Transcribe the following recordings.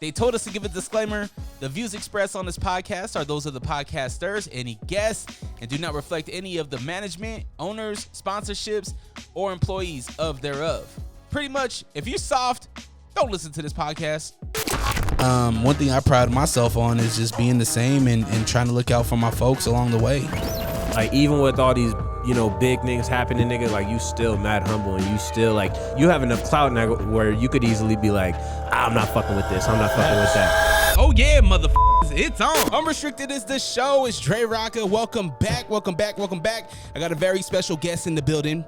They told us to give a disclaimer. The views expressed on this podcast are those of the podcasters, any guests, and do not reflect any of the management, owners, sponsorships, or employees of thereof. Pretty much, if you're soft, don't listen to this podcast. One thing I pride myself on is just being the same and trying to look out for my folks along the way. Like, even with all these, big things happening, nigga, like, you still mad humble, and you still, like, you have enough clout now where you could easily be like, I'm not fucking with this, I'm not fucking with that. Oh yeah, motherfuckers, it's on. Unrestricted is the show. It's DreRawka. Welcome back, welcome back, welcome back. I got a very special guest in the building.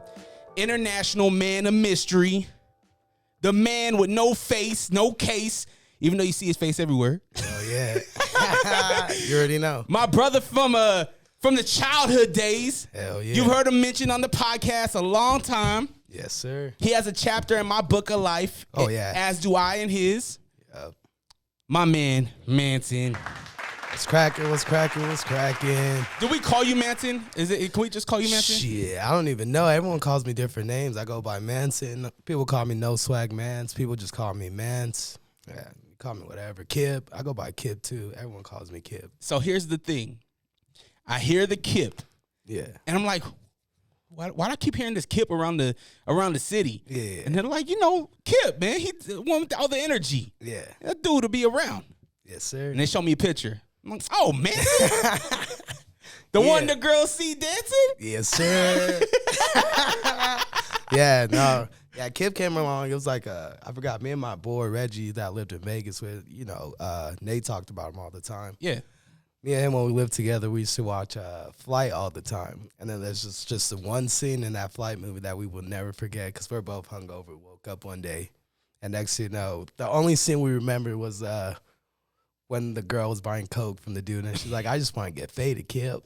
International man of mystery. The man with no face, no case, even though you see his face everywhere. Oh yeah. You already know. My brother from the childhood days. Hell yeah. You've heard him mentioned on the podcast a long time. Yes, sir. He has a chapter in my book of life. Oh, yeah. As do I in his. Yep. My man, Manson. What's cracking? What's cracking? What's cracking? Do we call you Manson? Can we just call you Manson? Shit, I don't even know. Everyone calls me different names. I go by Manson. People call me No Swag Mans. People just call me Mance. Yeah, call me whatever. Kip. I go by Kip too. Everyone calls me Kip. So here's the thing. I hear the Kip. Yeah. And I'm like, why do I keep hearing this Kip around the city? Yeah. And they're like, Kip, man, he's the one with all the energy. Yeah. That dude to be around. Yes, sir. And they show me a picture. I'm like, oh, man. The one the girls see dancing? Yes, sir. Yeah, no. Yeah, Kip came along. It was like, I forgot, me and my boy, Reggie, that lived in Vegas with, Nate talked about him all the time. Yeah. Me and him, when we lived together, we used to watch Flight all the time. And then there's just the one scene in that Flight movie that we will never forget because we're both hungover. Woke up one day. And next thing you know, the only scene we remember was when the girl was buying Coke from the dude. And she's like, I just want to get faded, Kip.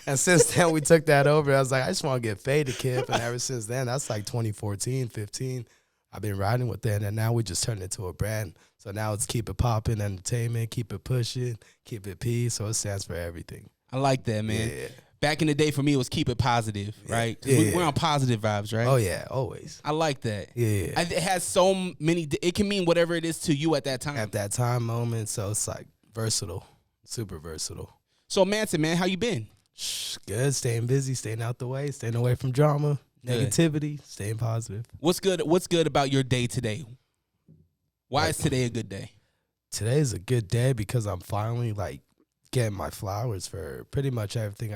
And since then, we took that over. I was like, I just want to get faded, Kip. And ever since then, that's like 2014, 15. I've been riding with that, and now we just turned it into a brand. So now it's Keep It Poppin' Entertainment, Keep It Pushin', Keep It P. So it stands for everything. I like that, man. Yeah. Back in the day, for me, it was keep it positive, right? Yeah. We're on positive vibes, right? Oh, yeah, always. I like that. Yeah. It has so many, it can mean whatever it is to you at that time. At that time moment, so it's like versatile, super versatile. So, Manson, man, how you been? Good, staying busy, staying out the way, staying away from drama, negativity, staying positive. What's good about your day today? Why is today a good day? Today's a good day because I'm finally like getting my flowers for pretty much everything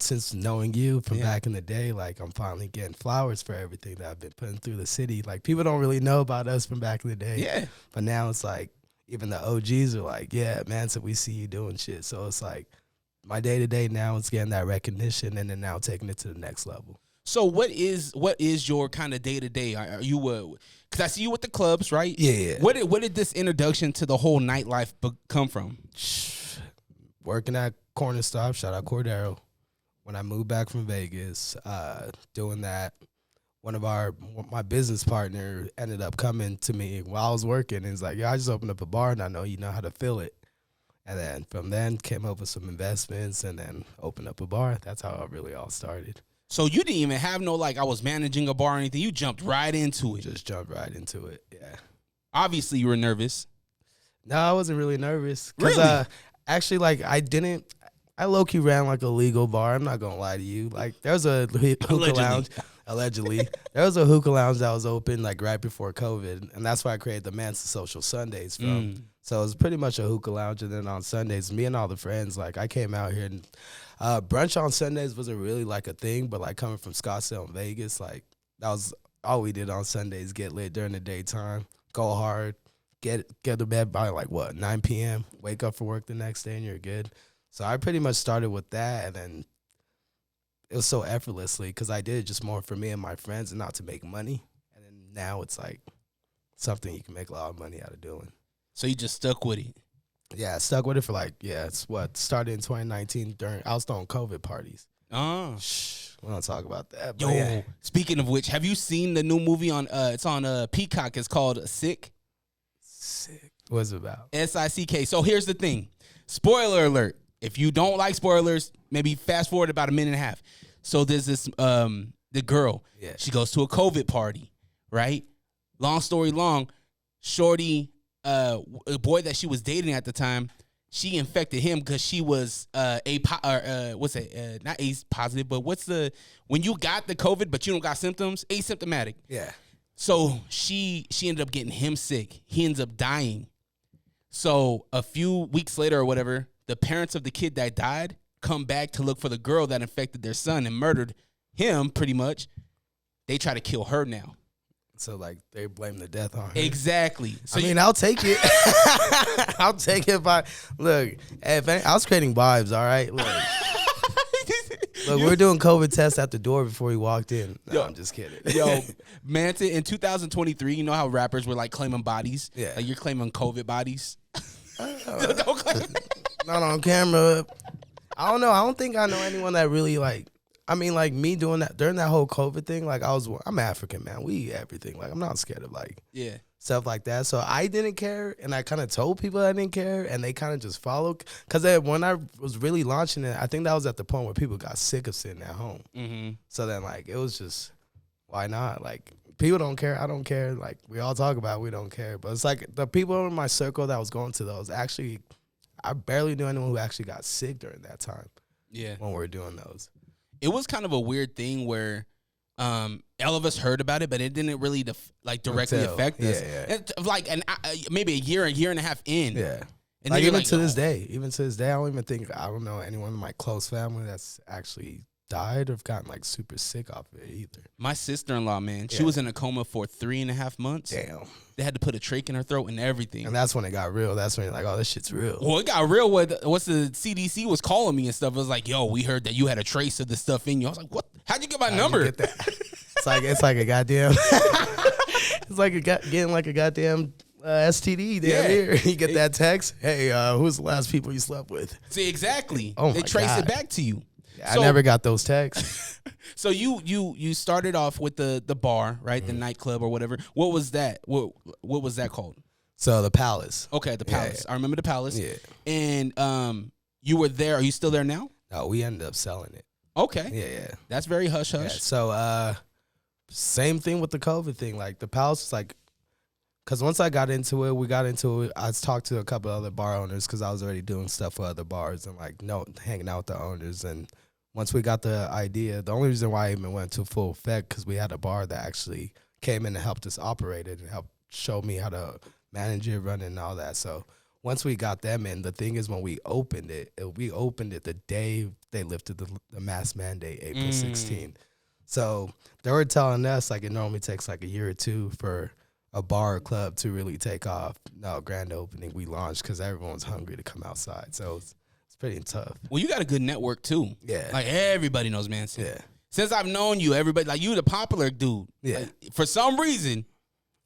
since knowing you from back in the day. Like, I'm finally getting flowers for everything that I've been putting through the city. Like, people don't really know about us from back in the day. Yeah. But now it's like, even the OGs are like, yeah, man, so we see you doing shit. So it's like, my day-to-day now is getting that recognition and then now taking it to the next level. So what is your kind of day-to-day? Are you, because I see you with the clubs, right? Yeah. What did this introduction to the whole nightlife come from? Working at Corner Stop, shout out Cordero. When I moved back from Vegas, doing that, my business partner ended up coming to me while I was working and he's like, I just opened up a bar and I know you know how to fill it. And then from then came up with some investments and then opened up a bar. That's how it really all started. So you didn't even have no, like, I was managing a bar or anything. You jumped right into it. Just jumped right into it, yeah. Obviously, you were nervous. No, I wasn't really nervous. Because really? Actually, like, I low-key ran like a legal bar. I'm not going to lie to you. Like, there was a hookah lounge. Allegedly. There was a hookah lounge that was open, like, right before COVID. And that's why I created the Manson Social Sundays from. So it was pretty much a hookah lounge. And then on Sundays, me and all the friends, like, I came out here and brunch on Sundays wasn't really like a thing, but like coming from Scottsdale and Vegas, like that was all we did on Sundays, get lit during the daytime, go hard, get to bed by like 9 p.m., wake up for work the next day and you're good. So I pretty much started with that and then it was so effortlessly because I did it just more for me and my friends and not to make money. And then now it's like something you can make a lot of money out of doing. So you just stuck with it? Yeah, I stuck with it for started in 2019 I was throwing COVID parties. Oh. We don't talk about that. Yo, yeah. Speaking of which, have you seen the new movie it's on Peacock, it's called Sick? Sick. What's it about? S-I-C-K. So here's the thing. Spoiler alert. If you don't like spoilers, maybe fast forward about a minute and a half. So there's this, the girl, she goes to a COVID party, right? Long story long, shorty a boy that she was dating at the time, she infected him because she was not AIDS positive, but when you got the COVID but you don't got symptoms, asymptomatic. Yeah. So she ended up getting him sick. He ends up dying. So a few weeks later or whatever, the parents of the kid that died come back to look for the girl that infected their son and murdered him pretty much. They try to kill her now. So, like, they blame the death on her. Exactly. So I'll take it. I'll take it. Look, I was creating vibes, all right? Look, we're doing COVID tests at the door before he walked in. No, I'm just kidding. Yo, Manson, in 2023, you know how rappers were, like, claiming bodies? Yeah. Like, you're claiming COVID bodies? Don't claim Not on camera. I don't know. I don't think I know anyone that really, like, like me doing that during that whole COVID thing, like I'm African, man. We eat everything. Like I'm not scared of like stuff like that. So I didn't care, and I kind of told people I didn't care, and they kind of just followed. Because when I was really launching it, I think that was at the point where people got sick of sitting at home. Mm-hmm. So then like it was just, why not? Like people don't care. I don't care. Like we all talk about it, we don't care. But it's like the people in my circle that was going to those, actually, I barely knew anyone who actually got sick during that time. Yeah. When we were doing those. It was kind of a weird thing where all of us heard about it, but it didn't really directly affect us. Yeah. Like maybe a year and a half in. Yeah. And like even to this day, I don't know anyone in my close family that's actually died or gotten like super sick off of it either. My sister-in-law, man, she was in a coma for 3.5 months. Damn. They had to put a trach in her throat and everything. And that's when it got real. That's when you're like, oh, this shit's real. Well, it got real. What's the CDC was calling me and stuff. It was like, yo, we heard that you had a trace of the stuff in you. I was like, what? How'd you get my number? Get that? it's like a goddamn. It's like getting like a goddamn STD. Damn near. You get that text. Hey, who's the last people you slept with? See, exactly. Oh they trace it back to you. I never got those texts. So you started off with the bar, right? Mm-hmm. The nightclub or whatever. What was that? What was that called? So the Palace. Okay, the Palace. Yeah. I remember the Palace. Yeah. And you were there. Are you still there now? No, we ended up selling it. Okay. Yeah. That's very hush hush. Yeah, so same thing with the COVID thing. Like the Palace was like, because once I got into it, I talked to a couple of other bar owners because I was already doing stuff for other bars and like hanging out with the owners. And once we got the idea, the only reason why I even went to full effect because we had a bar that actually came in and helped us operate it and helped show me how to manage it, run it, and all that. So once we got them in, the thing is when we opened it the day they lifted the mask mandate, April 16th. So they were telling us like it normally takes like a year or two for a bar or club to really take off. No, grand opening, we launched because everyone's hungry to come outside. So it's pretty tough. Well, you got a good network too. Yeah. Like everybody knows Manson. Yeah. Since I've known you, everybody, like you the popular dude. Yeah. Like, for some reason.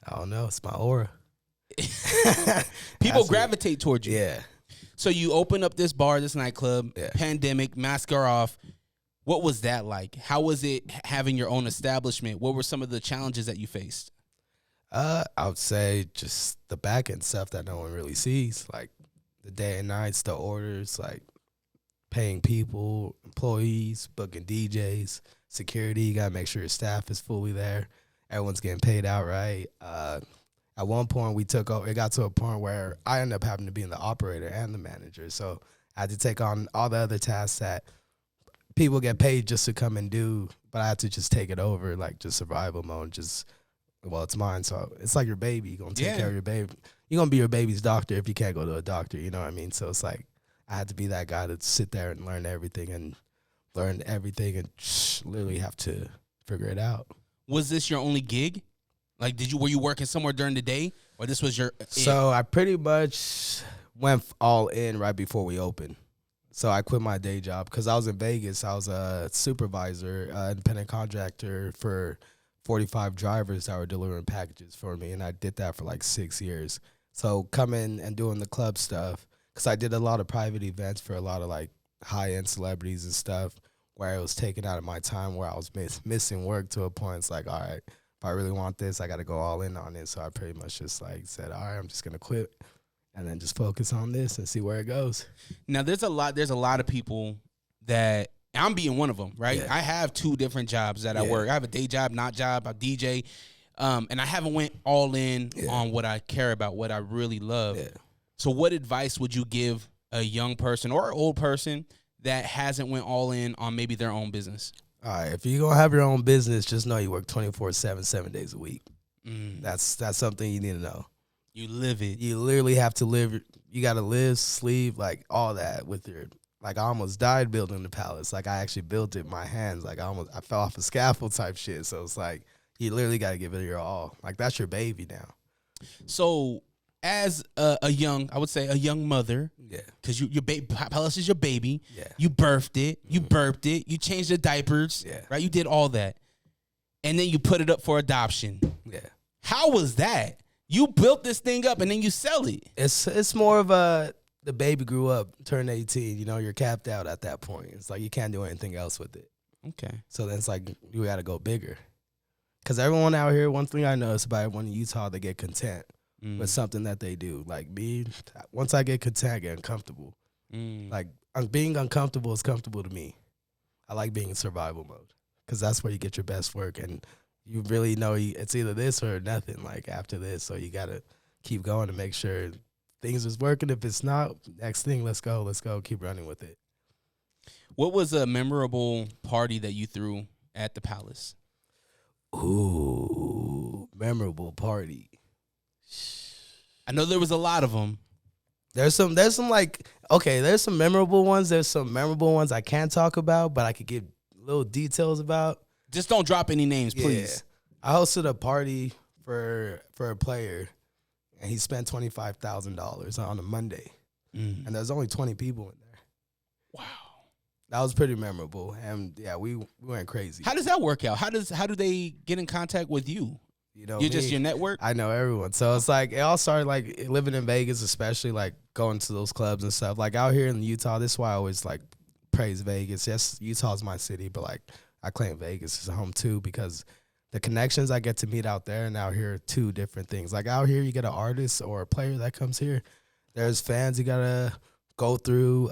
I don't know. It's my aura. People gravitate towards you. Yeah. So you open up this bar, this nightclub, pandemic, masks are off. What was that like? How was it having your own establishment? What were some of the challenges that you faced? I would say just the back end stuff that no one really sees, like the day and nights, the orders, like paying people, employees, booking DJs, security. You gotta make sure your staff is fully there. Everyone's getting paid out right. At one point, it got to a point where I ended up having to be the operator and the manager. So I had to take on all the other tasks that people get paid just to come and do, but I had to just take it over, like just survival mode. Well, it's mine, so it's like your baby. You're going to take care of your baby. You're going to be your baby's doctor if you can't go to a doctor, you know what I mean? So it's like I had to be that guy to sit there and learn everything and literally have to figure it out. Was this your only gig? Like, were you working somewhere during the day, or this was your? So I pretty much went all in right before we opened. So I quit my day job because I was in Vegas. I was a supervisor, independent contractor for 45 drivers that were delivering packages for me, and I did that for like 6 years. So coming and doing the club stuff, because I did a lot of private events for a lot of like high-end celebrities and stuff, where it was taken out of my time, where I was missing work to a point. It's like, all right, if I really want this, I got to go all in on it. So I pretty much just like said, all right, I'm just going to quit and then just focus on this and see where it goes. Now, there's a lot of people that, I'm being one of them, right? Yeah. I have 2 different jobs that I work. I have a day job, not job, I DJ. And I haven't went all in on what I care about, what I really love. Yeah. So what advice would you give a young person or an old person that hasn't went all in on maybe their own business? All right, if you're going to have your own business, just know you work 24/7, 7 days a week. That's something you need to know. You live it. You literally have to live. You got to live, sleep, like all that with your, like I almost died building the palace. Like I actually built it with my hands. Like I fell off a scaffold type shit. So it's like, you literally got to give it your all. Like that's your baby now. So as a young mother, because your palace is your baby. Yeah. You birthed it, you burped it, you changed the diapers, right? You did all that, and then you put it up for adoption. Yeah. How was that? You built this thing up and then you sell it. It's more of the baby grew up, turned 18. You know, you're capped out at that point. It's like you can't do anything else with it. Okay. So then it's like you got to go bigger. Because everyone out here, one thing I notice about everyone in Utah, they get content with something that they do. Like me, once I get content, I get uncomfortable. Like being uncomfortable is comfortable to me. I like being in survival mode because that's where you get your best work. And you really know it's either this or nothing, like after this. So you got to keep going to make sure things is working. If it's not, next thing, let's go, keep running with it. What was a memorable party that you threw at the palace? Ooh, memorable party. I know there was a lot of them. There's some like, okay, there's some memorable ones. There's some memorable ones I can't talk about, but I could give little details about. Just don't drop any names, please. I hosted a party for a player, and he spent $25,000 on a Monday, and there's only 20 people in there. Wow. That was pretty memorable, and yeah, we went crazy. How does that work out? How do they get in contact with you? You know, you're just your network? I know everyone. So it's like, it all started like living in Vegas, especially like going to those clubs and stuff. Like out here in Utah, this is why I always like praise Vegas. Yes, Utah's my city, but like I claim Vegas is home too because the connections I get to meet out there and out here are two different things. Like out here, you get an artist or a player that comes here. There's fans you got to go through,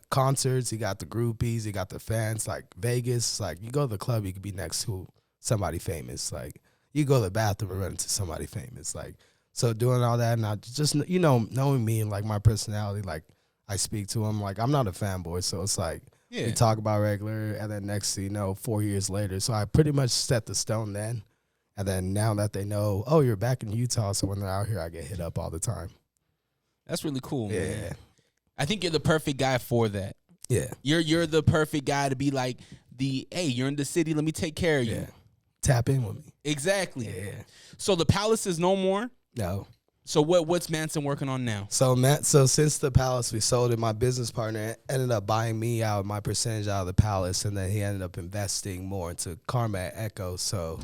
concerts. You got the groupies, you got the fans. Like Vegas, like you go to the club, you could be next to somebody famous. Like you go to the bathroom and run into somebody famous. Like, so doing all that, and I just, you know, knowing me and like my personality, like I speak to them. Like I'm not a fanboy, so it's like we talk about regular, and then next thing you know, 4 years later. So I pretty much set the stone then. And then now that they know, oh, you're back in Utah, so when they're out here, I get hit up all the time. That's really cool, man. I think you're the perfect guy for that. Yeah. You're the perfect guy to be like hey, you're in the city, let me take care of you. Tap in with me. Exactly. Yeah. So the palace is no more? No. So what's Manson working on now? So since the palace, we sold it, my business partner ended up buying me out, my percentage out of the palace, and then he ended up investing more into Karma at Echo. So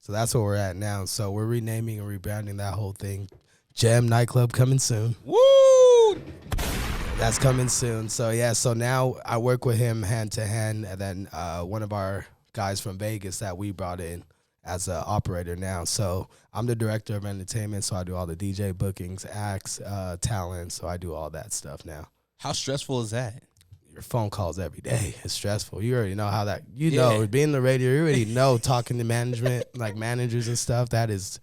that's where we're at now. So we're renaming and rebranding that whole thing. Gem nightclub coming soon. Woo! That's coming soon. So yeah, so now I work with him hand to hand, and then one of our guys from Vegas that we brought in as an operator now. So I'm the director of entertainment, so I do all the DJ bookings, acts, talent, so I do all that stuff now. How stressful is that? Your phone calls every day. It's stressful. You already know how that, know, being in the radio, you already know talking to management, like managers and stuff, that is,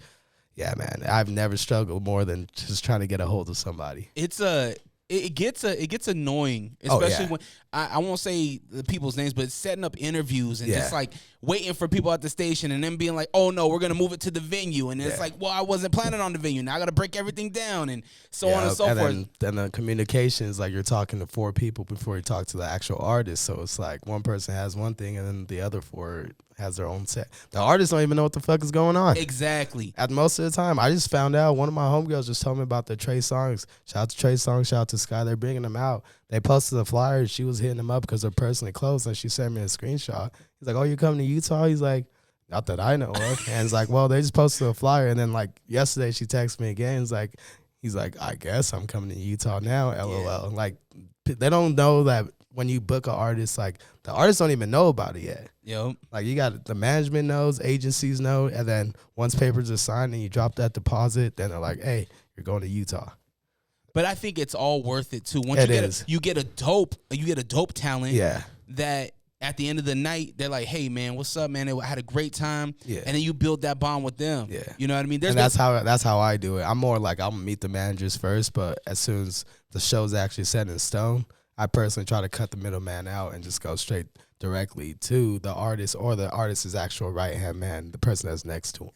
yeah, man, I've never struggled more than just trying to get a hold of somebody. It gets annoying, especially when I won't say the people's names, but setting up interviews and just like waiting for people at the station and then being like, oh no, we're gonna move it to the venue, and it's like, well, I wasn't planning on the venue. Now I gotta break everything down and so on and so forth. Then the communication is like you're talking to 4 people before you talk to the actual artist. So it's like one person has one thing and then the other 4 has their own set. The artists don't even know what the fuck is going on. Exactly. At most of the time, I just found out, one of my homegirls just told me about the Trey Songz. Shout out to Trey Songz, shout out to Sky. They're bringing them out. They posted the flyer. She was hitting them up because they're personally close, and she sent me a screenshot. He's like, oh, you coming to Utah? He's like, not that I know of. And it's like, well, they just posted a flyer. And then like yesterday she texted me again. He's like, I guess I'm coming to Utah now, LOL. Yeah. Like, they don't know that when you book an artist, like the artists don't even know about it yet. Yep. Like you got the management knows, agencies know, and then once papers are signed and you drop that deposit, then they're like, hey, you're going to Utah. But I think it's all worth it too. Once you get a dope talent that at the end of the night, they're like, "Hey, man, what's up, man? I had a great time." Yeah. And then you build that bond with them. Yeah. You know what I mean? And that's how I do it. I'm more like I'm gonna meet the managers first, but as soon as the show's actually set in stone, I personally try to cut the middleman out and just go straight directly to the artist or the artist's actual right hand man, the person that's next to him.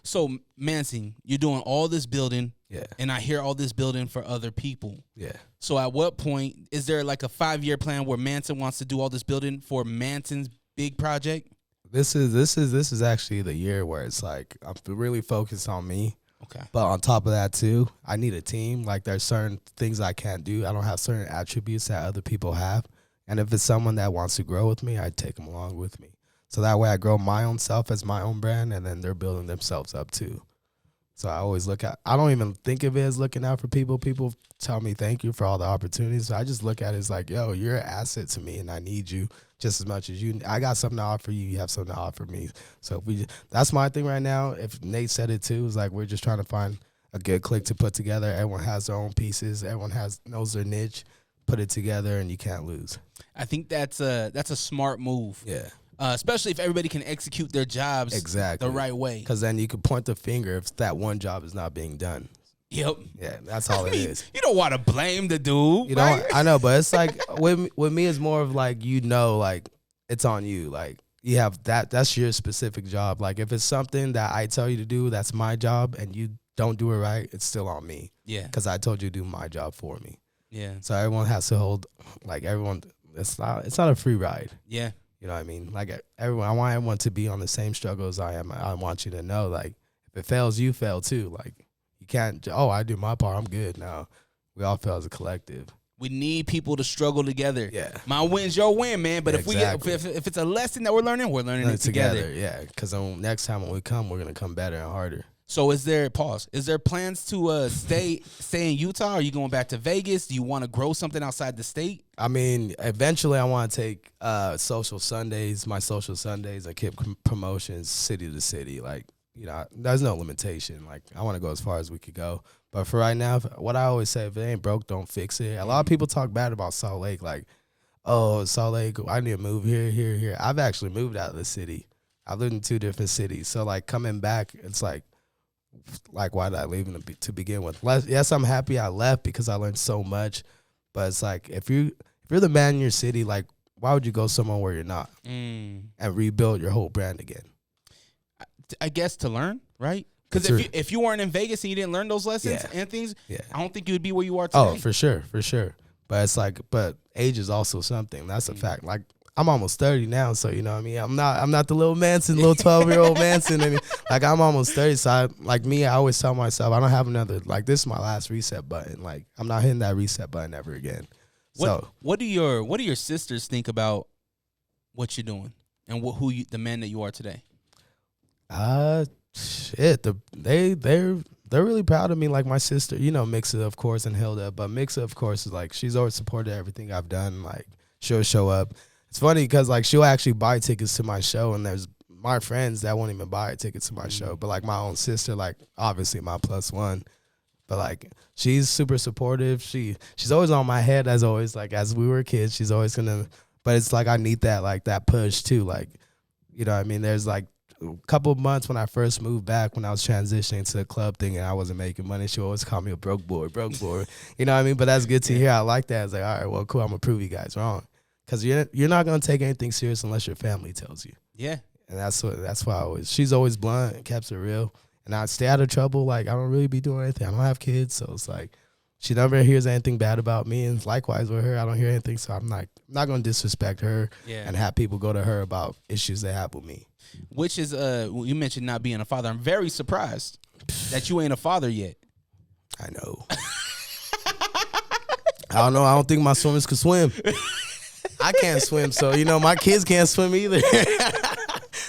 So, Manson, you're doing all this building, Yeah. and I hear all this building for other people. Yeah. So, at what point is there like a 5-year plan where Manson wants to do all this building for Manson's big project? This is actually the year where it's like I'm really focused on me. Okay. But on top of that too, I need a team. Like there's certain things I can't do. I don't have certain attributes that other people have. And if it's someone that wants to grow with me, I take them along with me. So that way I grow my own self as my own brand, and then they're building themselves up too. So I always I don't even think of it as looking out for people. People tell me thank you for all the opportunities. So I just look at it as like, yo, you're an asset to me and I need you just as much as you. I got something to offer you. You have something to offer me. So that's my thing right now. If Nate said it too, it's like we're just trying to find a good clique to put together. Everyone has their own pieces. Everyone knows their niche. Put it together and you can't lose. I think that's a smart move. Yeah. Especially if everybody can execute their jobs exactly the right way. Because then you can point the finger if that one job is not being done. Yep. Yeah, that's all it is. You don't want to blame the dude. You know, right? I know, but it's like with me, it's more of like, like it's on you. Like you have that's your specific job. Like if it's something that I tell you to do, that's my job, and you don't do it right, it's still on me. Yeah. Because I told you to do my job for me. Yeah. So everyone has to hold, like everyone. It's not a free ride. Yeah. You know what I mean? Like everyone, I want everyone to be on the same struggle as I am. I want you to know, like, if it fails, you fail too. Like, you can't, I do my part, I'm good. No, we all fail as a collective. We need people to struggle together. Yeah. My win's your win, man. But Exactly. if it's a lesson that we're learning it together. Yeah, because next time when we come, we're going to come better and harder. So is there plans to stay in Utah? Are you going back to Vegas? Do you want to grow something outside the state? I mean, eventually I want to take my social Sundays, and keep promotions city to city. Like, you know, there's no limitation. Like, I want to go as far as we could go. But for right now, what I always say, if it ain't broke, don't fix it. A lot of people talk bad about Salt Lake. Like, oh, Salt Lake, I need to move here. I've actually moved out of the city. I've lived in 2 different cities. So, like, coming back, it's like why did I leave to begin with? Yes, I'm happy I left because I learned so much. But it's like, if you're the man in your city, like, why would you go somewhere where you're not and rebuild your whole brand again? I guess to learn, right? Because if you weren't in Vegas and you didn't learn those lessons and things, I don't think you would be where you are today. Oh, for sure. But it's like, age is also something. That's a fact. Like, I'm almost 30 now, so you know what I mean. I'm not the little Manson, little 12-year-old Manson. I mean, like I'm almost 30, so I always tell myself I don't have another. Like this is my last reset button. Like I'm not hitting that reset button ever again. What do your sisters think about what you're doing and the man that you are today? Shit, they're really proud of me. Like my sister, you know, Mixa of course and Hilda, but Mixa of course is like she's always supported everything I've done. Like she'll show up. It's funny because like she'll actually buy tickets to my show, and there's my friends that won't even buy tickets to my show. But like my own sister, like obviously my +1, but like she's super supportive. She's always on my head as always. Like as we were kids, she's always gonna. But it's like I need that push too. Like, you know what I mean? There's like a couple of months when I first moved back, when I was transitioning to the club thing and I wasn't making money, she always called me a broke boy. You know what I mean? But that's good to hear. I like that. It's like, all right, well, cool. I'm gonna prove you guys wrong. Because you're not going to take anything serious unless your family tells you. Yeah. And that's why she's always blunt and kept it real. And I stay out of trouble. Like, I don't really be doing anything. I don't have kids. So it's like, she never hears anything bad about me. And likewise with her, I don't hear anything. So I'm not going to disrespect her and have people go to her about issues they have with me. Which is, you mentioned not being a father. I'm very surprised that you ain't a father yet. I know. I don't know. I don't think my swimmers could swim. I can't swim, so, you know, my kids can't swim either.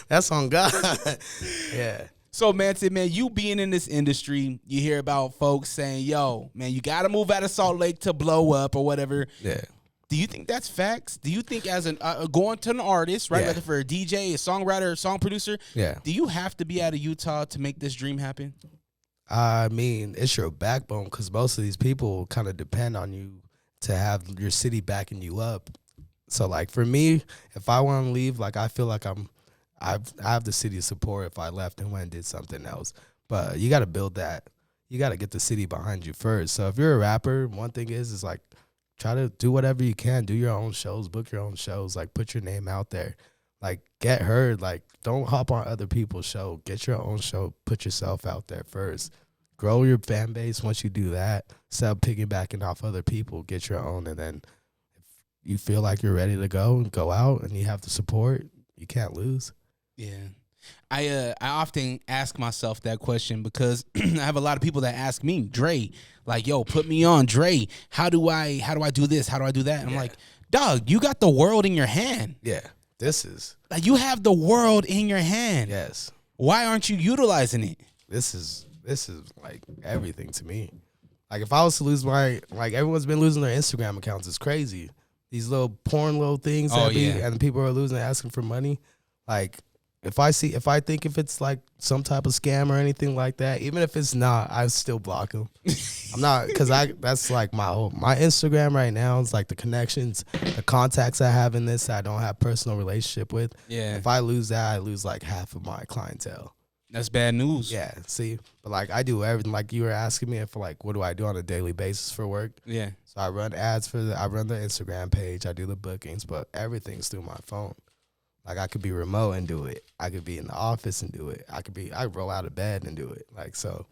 That's on God. Yeah. So, Manson, man, you being in this industry, you hear about folks saying, yo, man, you got to move out of Salt Lake to blow up or whatever. Yeah. Do you think that's facts? Do you think as an going to an artist, right, whether for a DJ, a songwriter, a song producer, do you have to be out of Utah to make this dream happen? I mean, it's your backbone because most of these people kind of depend on you to have your city backing you up. So like for me, if I want to leave, like I feel like I have the city's support if I left and went and did something else. But you got to build that. You got to get the city behind you first. So if you're a rapper, one thing is like try to do whatever you can. Do your own shows, book your own shows, like put your name out there. Like get heard. Like don't hop on other people's show. Get your own show. Put yourself out there first. Grow your fan base. Once you do that, instead of piggybacking off other people, get your own. And then if you feel like you're ready to go out and you have the support, you can't lose. Yeah. I often ask myself that question because I have a lot of people that ask me, Dre, like, yo, put me on, Dre. How do I do this? How do I do that? And I'm like, dog, you got the world in your hand. Yeah. This is like you have the world in your hand. Yes. Why aren't you utilizing it? This is like everything to me. Like if I was to lose like everyone's been losing their Instagram accounts. It's crazy. These little porn little things and people are losing, asking for money. Like if I think if it's like some type of scam or anything like that, even if it's not, I still block them. I'm not, because that's like my Instagram right now is like the connections, the contacts I have in this that I don't have personal relationship with. Yeah. If I lose that, I lose like half of my clientele. That's bad news. Yeah, see, but like I do everything. Like you were asking me if like what do I do on a daily basis for work? Yeah. So I run ads I run the Instagram page, I do the bookings, but everything's through my phone. Like I could be remote and do it. I could be in the office and do it. I roll out of bed and do it. Like so,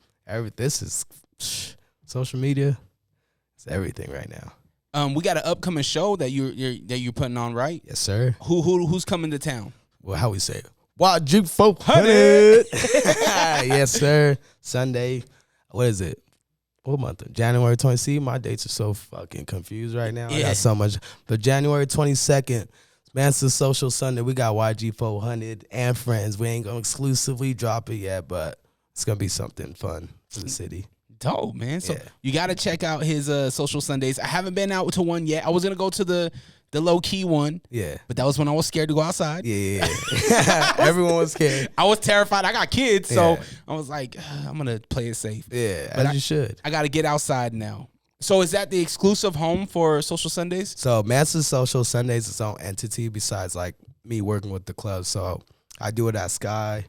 this is social media. It's everything right now. We got an upcoming show that you're putting on, right? Yes, sir. Who's coming to town? Well, how we say it? Wild Juke 400. Yes, sir. Sunday. What is it? What month? January 20th. See, my dates are so fucking confused right now. I got so much. But January 22nd. Manson Social Sunday, we got YG 400 and friends. We ain't gonna exclusively drop it yet, but it's gonna be something fun for the city. Dope, man. So you gotta check out his Social Sundays. I haven't been out to one yet. I was gonna go to the low key one. Yeah. But that was when I was scared to go outside. Yeah. Everyone was scared. I was terrified. I got kids, so I was like, I'm gonna play it safe. Yeah, but you should. I gotta get outside now. So is that the exclusive home for Social Sundays? So Manson Social Sundays is its own entity besides like me working with the club. So I do it at Sky.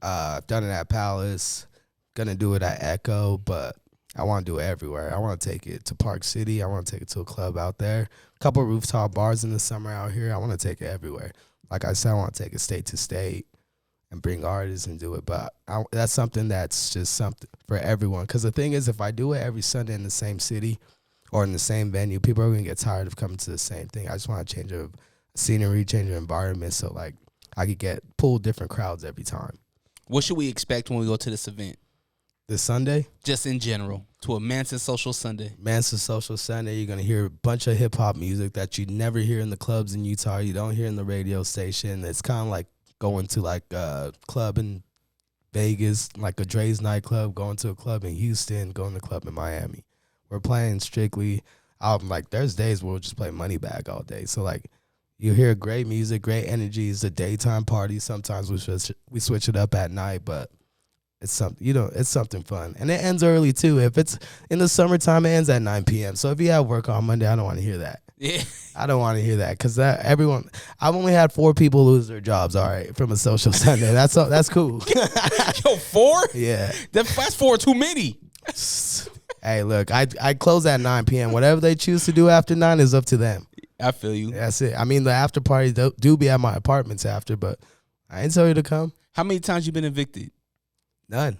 I've done it at Palace. Gonna do it at Echo, but I want to do it everywhere. I want to take it to Park City. I want to take it to a club out there. A couple of rooftop bars in the summer out here. I want to take it everywhere. Like I said, I want to take it state to state and bring artists and do it. But that's something that's just something for everyone. Because the thing is, if I do it every Sunday in the same city or in the same venue, people are going to get tired of coming to the same thing. I just want to change the scenery, change the environment so like I could pull different crowds every time. What should we expect when we go to this event? This Sunday? Just in general, to a Manson Social Sunday. Manson Social Sunday, you're going to hear a bunch of hip-hop music that you never hear in the clubs in Utah. You don't hear in the radio station. It's kind of like going to like a club in Vegas, like a Dre's nightclub, going to a club in Houston, going to a club in Miami. We're playing strictly album. Like there's days where we'll just play Moneybag all day. So like you hear great music, great energy. It's a daytime party. Sometimes we switch it up at night, but it's something, it's something fun. And it ends early too. If it's in the summertime, it ends at 9 p.m. So if you have work on Monday, I don't want to hear that. Yeah. I don't want to hear that because I've only had 4 people lose their jobs, all right, from a social Sunday. That's cool. Yo, 4? Yeah. That's 4 too many. Hey, look, I close at 9 p.m. Whatever they choose to do after 9 is up to them. I feel you. That's it. I mean, the after parties do be at my apartments after, but I ain't tell you to come. How many times you been evicted? None.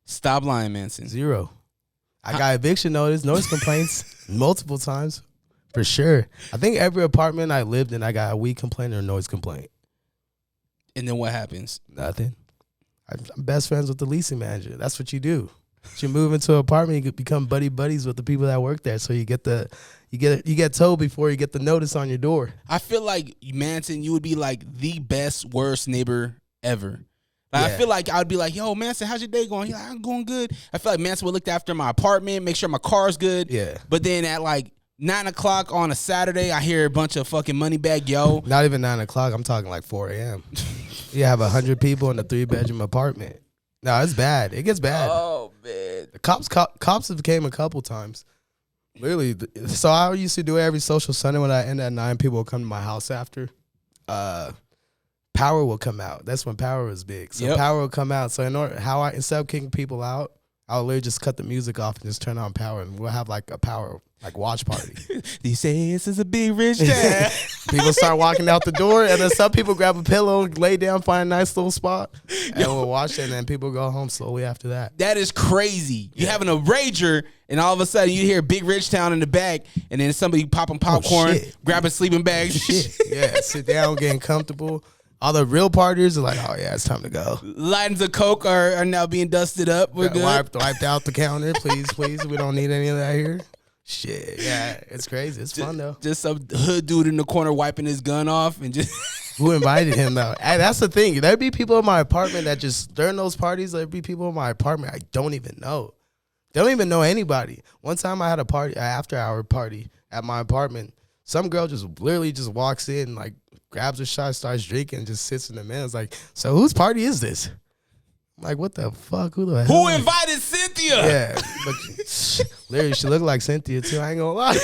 Stop lying, Manson. 0. I got eviction notice complaints multiple times. For sure. I think every apartment I lived in, I got a weed complaint or a noise complaint. And then what happens? Nothing. I'm best friends with the leasing manager. That's what you do. You move into an apartment, you become buddies with the people that work there. So you get told before you get the notice on your door. I feel like, Manson, you would be like the best, worst neighbor ever. Like, I feel like I would be like, yo, Manson, how's your day going? He's like, I'm going good. I feel like Manson would look after my apartment, make sure my car's good. Yeah. But then at like 9 o'clock on a Saturday, I hear a bunch of fucking Moneybag, yo. Not even 9 o'clock. I'm talking like 4 a.m. You have 100 people in a 3-bedroom apartment. No, it's bad. It gets bad. Oh, man. The cops have came a couple times. Literally, so I used to do it every social Sunday when I end at 9. People would come to my house after. Power will come out. That's when Power was big. So Power will come out. So instead of kicking people out, I'll literally just cut the music off and just turn on Power, and we'll have like a Power watch party. You say this is a big rich town. People start walking out the door, and then some people grab a pillow, lay down, find a nice little spot, and we'll watch it, and then people go home slowly after that. That is crazy. You having a rager, and all of a sudden you hear Big Rich Town in the back, and then somebody popping popcorn, grabbing sleeping bags. Yeah, sit down, getting comfortable. All the real partiers are like, oh yeah, it's time to go. Lines of Coke are now being dusted up. We're good. Wiped out the counter, please. We don't need any of that here. Shit, yeah, it's crazy. It's fun though. Just some hood dude in the corner wiping his gun off and just. Who invited him though? And that's the thing. There'd be people in my apartment that just during those parties. There'd be people in my apartment I don't even know. They don't even know anybody. One time I had a party, after hour party at my apartment. Some girl just literally just walks in, like grabs a shot, starts drinking, and just sits in the middle. It's like, so whose party is this? I'm like, what the fuck? Who the hell? Who invited Cynthia? Yeah, but literally, she looked like Cynthia too. I ain't gonna lie.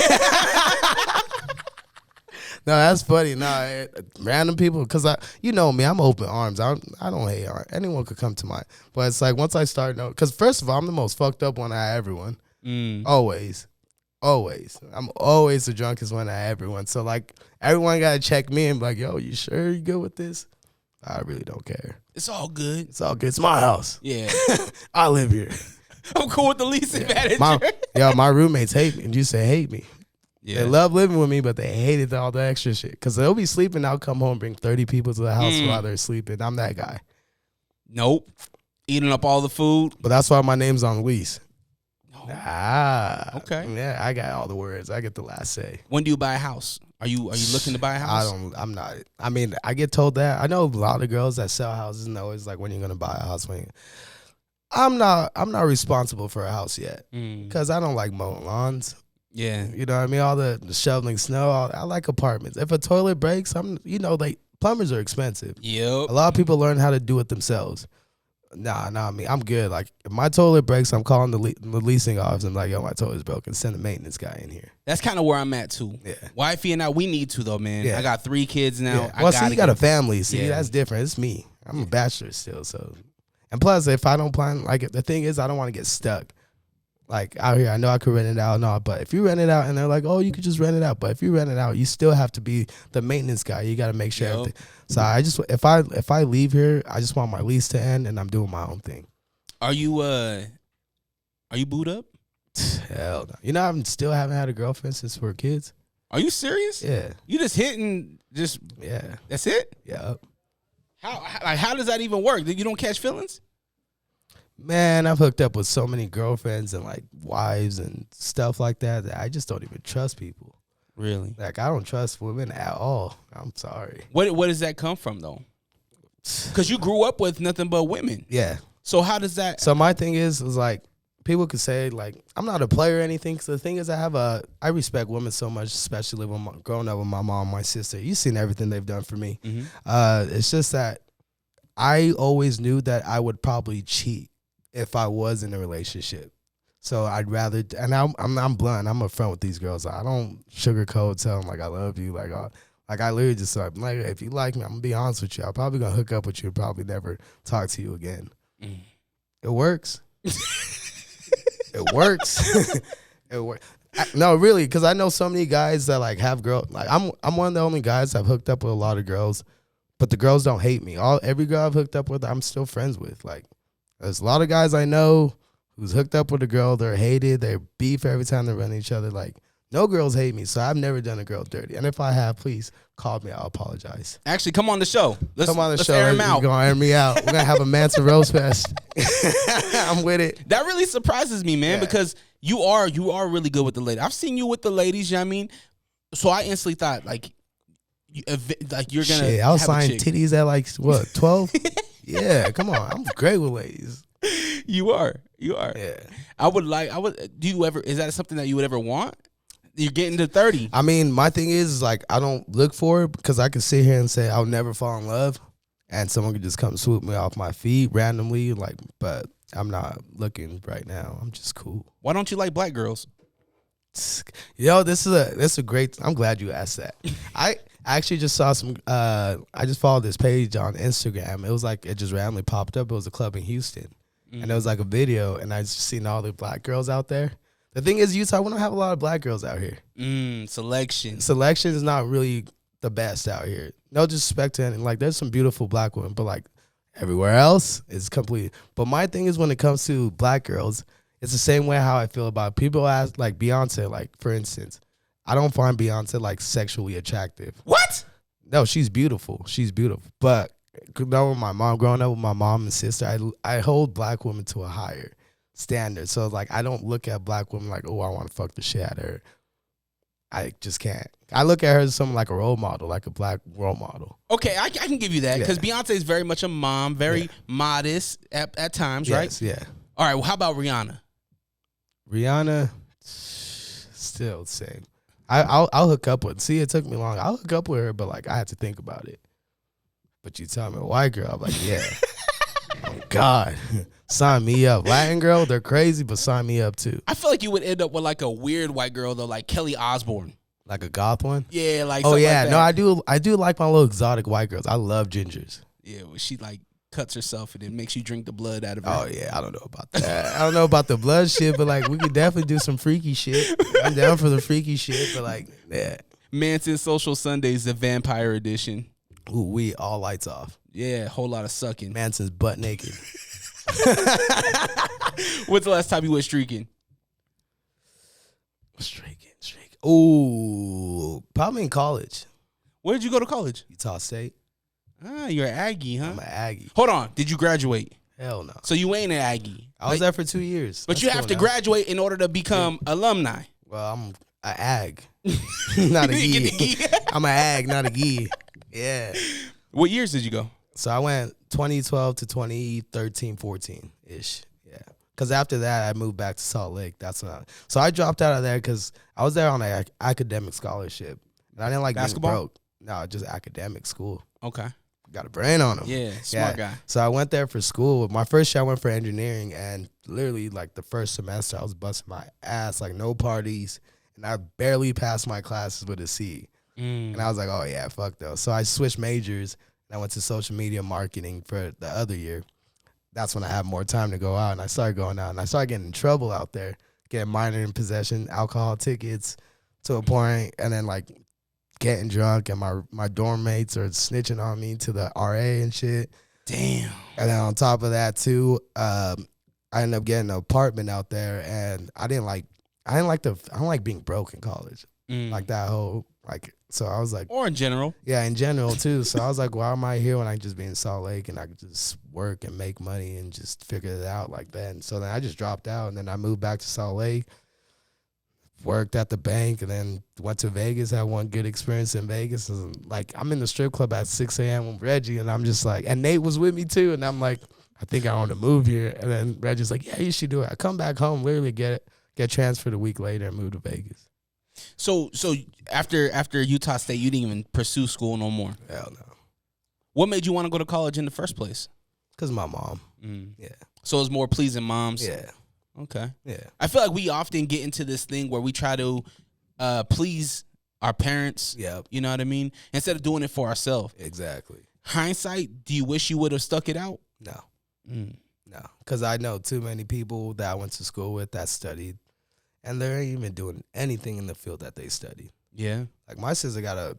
No, that's funny. No, random people, because you know me, I'm open arms. I don't hate anyone could come to mine. But it's like once I start knowing, because first of all, I'm the most fucked up one out of everyone. Always. I'm always the drunkest one out of everyone. So like everyone gotta check me and be like, yo, you sure you good with this? I really don't care. It's all good. It's all good. It's my house. Yeah. I live here. I'm cool with the leasing manager. My roommates hate me. And you say hate me. Yeah. They love living with me, but they hated all the extra shit. Because they'll be sleeping. I'll come home and bring 30 people to the house while they're sleeping. I'm that guy. Nope. Eating up all the food. But that's why my name's on the lease. No. Okay. Yeah, I got all the words. I get the last say. When do you buy a house? Are you looking to buy a house? I'm not. I mean, I get told that. I know a lot of girls that sell houses and always like, when you're gonna buy a house. I'm not responsible for a house yet because I don't like mowing lawns. Yeah, you know what I mean. All the shoveling snow. I like apartments. If a toilet breaks, plumbers are expensive. Yep. A lot of people learn how to do it themselves. Nah, I mean, I'm good. Like, if my toilet breaks, I'm calling the leasing office. I'm like, yo, my toilet's broken. Send a maintenance guy in here. That's kind of where I'm at, too. Yeah. Wifey and I, we need to, though, man. Yeah. I got 3 kids now. Yeah. Well, see, you got a family. See, that's different. It's me. I'm a bachelor still, so. And plus, if I don't plan, like, the thing is, I don't want to get stuck. Like, out here, I know I could rent it out, but if you rent it out and they're like, oh, you could just rent it out. But if you rent it out, you still have to be the maintenance guy. You got to make sure everything. So if I leave here, I just want my lease to end and I'm doing my own thing. Are you booed up? Hell no. You know, I still haven't had a girlfriend since we were kids. Are you serious? Yeah. You just hitting yeah. That's it? Yeah. How does that even work? You don't catch feelings? Man, I've hooked up with so many girlfriends and like wives and stuff like that I just don't even trust people. Really? Like, I don't trust women at all. I'm sorry. What does that come from though? Because you grew up with nothing but women. Yeah. So how does that? So my thing is like, people could say like, I'm not a player or anything. Because the thing is, I respect women so much, especially when growing up with my mom, my sister. You've seen everything they've done for me. Mm-hmm. It's just that I always knew that I would probably cheat if I was in a relationship. So I'd rather, and I'm blunt. I'm upfront with these girls. I don't sugarcoat, tell them like I love you. Like I literally just like if you like me, I'm gonna be honest with you. I'm probably gonna hook up with you and probably never talk to you again. It works. It works. It works. No, really, because I know so many guys that like have girls. Like I'm one of the only guys I've hooked up with a lot of girls, but the girls don't hate me. Every girl I've hooked up with, I'm still friends with. Like, there's a lot of guys I know who's hooked up with a girl. They're hated. They're beef every time they run each other. Like, no girls hate me, so I've never done a girl dirty. And if I have, please call me. I'll apologize. Actually, come on the show. Let's show. Air him out. You're gonna air me out. We're gonna have a Manson Rose Fest. I'm with it. That really surprises me, man, because you are really good with the ladies. I've seen you with the ladies. You know what I mean? So I instantly thought like you're gonna. Shit, I was signing titties at like what 12. Yeah, come on. I'm great with ladies. You are. Yeah. Is that something that you would ever want? You're getting to 30. I mean, my thing is like, I don't look for it because I can sit here and say I'll never fall in love and someone could just come swoop me off my feet randomly. Like, but I'm not looking right now. I'm just cool. Why don't you like black girls? Yo, this is a great. I'm glad you asked that. I actually just saw some. I just followed this page on Instagram. It was like it just randomly popped up. It was a club in Houston, and it was like a video, and I just seen all the black girls out there. The thing is, Utah, we don't have a lot of black girls out here. Selection is not really the best out here. No disrespect to any. Like, there's some beautiful black women, but like everywhere else, it's complete. But my thing is, when it comes to black girls, it's the same way how I feel about people as like Beyonce. Like, for instance, I don't find Beyonce like sexually attractive. What? No, she's beautiful. She's beautiful. But growing up with my mom and sister, I hold black women to a higher standard. So like, I don't look at black women like, oh, I want to fuck the shit out of her. I just can't. I look at her as something like a role model, like a black role model. Okay, I can give you that because Beyonce is very much a mom, very modest at times, right? Yeah. All right, well, how about Rihanna? Rihanna, still the same. I'll hook up with. See, it took me long. I'll hook up with her, but like I have to think about it. But you tell me a white girl, I'm like, yeah. Oh God, sign me up. Latin girl, they're crazy, but sign me up too. I feel like you would end up with like a weird white girl though, like Kelly Osbourne. Like a goth one? Yeah, like. Oh yeah, like no, I do like my little exotic white girls. I love gingers. Yeah, well, she like cuts herself and then makes you drink the blood out of her. Oh yeah, I don't know about that. I don't know about the blood shit, but like we could definitely do some freaky shit. I'm down for the freaky shit, but like, yeah. Manson Social Sundays, the vampire edition. Ooh, we all lights off. Yeah, whole lot of sucking. Manson's butt naked. When's the last time you went streaking? Streaking. Ooh, probably in college. Where did you go to college? Utah State. Ah, you're an Aggie, huh? I'm an Aggie. Hold on. Did you graduate? Hell no. So you ain't an Aggie. I was there for 2 years. But you have to graduate in order to become alumni. Well, I'm an ag. Not a gee. I'm an ag, not a gee. Yeah. What years did you go? So I went 2012 to 2013, 14-ish. Yeah. Because after that, I moved back to Salt Lake. So I dropped out of there because I was there on an academic scholarship. And I didn't like basketball? being broke. No, just academic school. Okay. Got a brain on him. Yeah, smart guy. So I went there for school. My first year I went for engineering, and literally like the first semester I was busting my ass, like no parties, and I barely passed my classes with a C. And I was like, oh yeah, fuck those. So I switched majors, and I went to social media marketing for the other year. That's when I had more time to go out, and I started going out, and I started getting in trouble out there, getting minor in possession, alcohol tickets to a point, and then like getting drunk, and my dorm mates are snitching on me to the RA and shit. Damn. And then on top of that too, I ended up getting an apartment out there, and I don't like being broke in college. Like that whole so I was like, or in general. Yeah, in general too. So I was like, why am I here when I can just be in Salt Lake and I could just work and make money and just figure it out like that? And so then I just dropped out, and then I moved back to Salt Lake. Worked at the bank, and then went to Vegas. Had one good experience in Vegas. And like, I'm in the strip club at 6 a.m. with Reggie, and I'm just like, and Nate was with me too. And I'm like, I think I want to move here. And then Reggie's like, yeah, you should do it. I come back home, literally get transferred a week later and move to Vegas. So after Utah State, you didn't even pursue school no more? Hell no. What made you want to go to college in the first place? Because my mom. Yeah. So it was more pleasing moms? Yeah. Okay. Yeah. I feel like we often get into this thing where we try to please our parents. Yep. You know what I mean? Instead of doing it for ourselves. Exactly. Hindsight, do you wish you would have stuck it out? No. No. Because I know too many people that I went to school with that studied, and they ain't even doing anything in the field that they studied. Yeah. Like my sister got a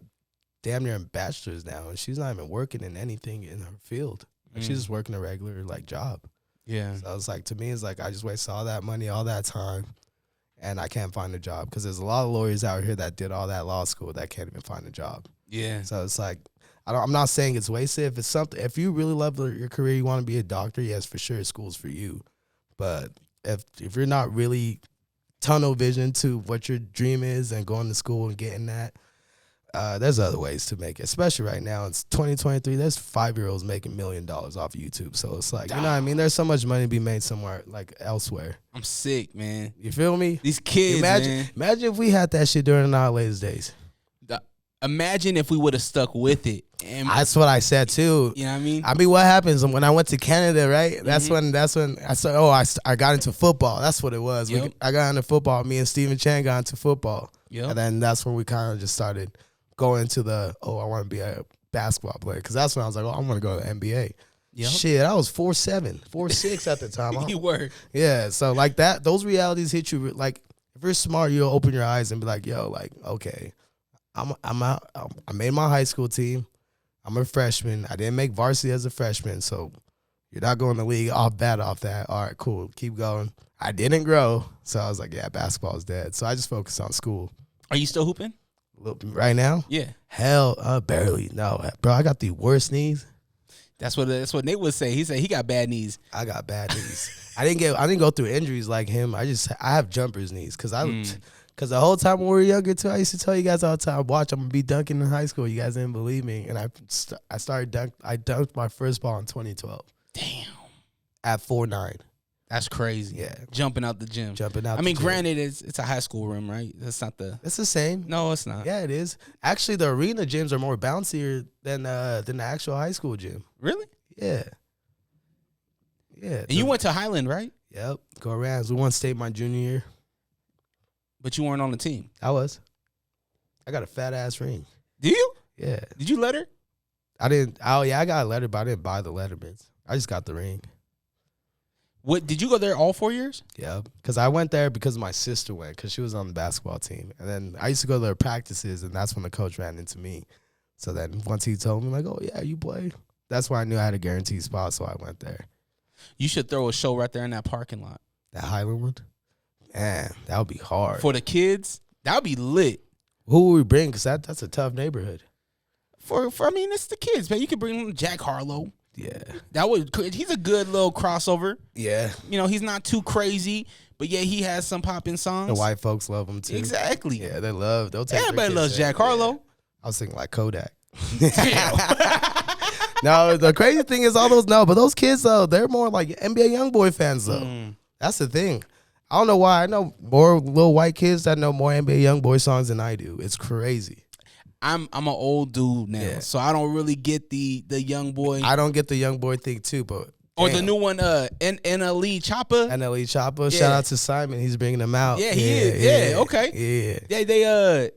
damn near bachelor's now, and she's not even working in anything in her field. Like she's just working a regular like job. Yeah. So it's like, to me, it's like I just wasted all that money, all that time, and I can't find a job because there's a lot of lawyers out here that did all that law school that can't even find a job. Yeah. So it's like, I'm not saying it's wasted. If it's something, if you really love your career, you want to be a doctor, yes, for sure, school's for you. But if you're not really tunnel vision to what your dream is and going to school and getting that, there's other ways to make it. Especially right now, it's 2023. There's 5-year-olds making $1 million off YouTube. So it's like, you know what I mean? There's so much money to be made somewhere, like elsewhere. I'm sick, man. You feel me? These kids, man. Imagine if we had that shit during our latest days. imagine if we would have stuck with it. And That's what I said too. you know what I mean? I mean, what happens when I went to Canada, right? That's when I said, I got into football. That's what it was. Yep. I got into football. Me and Steven Chan got into football. Yep. And then that's when we kind of just started going to I want to be a basketball player. Because that's when I was like, I want to go to the NBA. Yep. Shit, I was 4'7", 4'6" at the time. You were. Yeah, so like that, those realities hit you. Like, if you're smart, you'll open your eyes and be like, yo, like, okay, I'm out. I made my high school team. I'm a freshman. I didn't make varsity as a freshman, so you're not going to the league off that. All right, cool. Keep going. I didn't grow, so I was like, yeah, basketball is dead. So I just focused on school. Are you still hooping? Right now? Yeah. Hell, barely. No, bro, I got the worst knees. That's what Nate would say. He said he got bad knees. I got bad knees. I didn't go through injuries like him. I have jumpers knees because the whole time when we were younger too, I used to tell you guys all the time, watch, I'm gonna be dunking in high school. You guys didn't believe me, and I dunked my first ball in 2012. Damn. At 4'9". That's crazy. Yeah. Jumping out the gym. I mean, granted, it's a high school rim, right? That's not the. It's the same. No, it's not. Yeah, it is. Actually, the arena gyms are more bouncier than the actual high school gym. Really? Yeah. Yeah. And you went to Highland, right? Yep. Go Rams. We won state my junior year. But you weren't on the team. I was. I got a fat ass ring. Do you? Yeah. Did you letter? I didn't. Oh yeah, I got a letter, but I didn't buy the lettermans. I just got the ring. What did you go there all 4 years? Yeah, because I went there because my sister went because she was on the basketball team, and then I used to go to their practices, and that's when the coach ran into me. So then once he told me like, oh yeah, you play, that's why I knew I had a guaranteed spot, so I went there. You should throw a show right there in that parking lot. That Highland one, man, that would be hard for the kids. That would be lit. Who would we bring? Because that's a tough neighborhood. I mean, it's the kids, man. You could bring Jack Harlow. Yeah, he's a good little crossover. Yeah, you know, he's not too crazy, but yeah, he has some popping songs. The white folks love him too. Exactly. Yeah, they'll take. Everybody loves Jack Harlow. Yeah. I was thinking like Kodak. No, the crazy thing is but those kids though, they're more like NBA YoungBoy fans though. That's the thing. I don't know why. I know more little white kids that know more NBA YoungBoy songs than I do. It's crazy. I'm an old dude now, so I don't really get the young boy. I don't get the young boy thing too, but or the new one, NLE Choppa. NLE Choppa. Yeah. Shout out to Simon. He's bringing them out. Yeah, he is. Yeah, okay. Yeah. They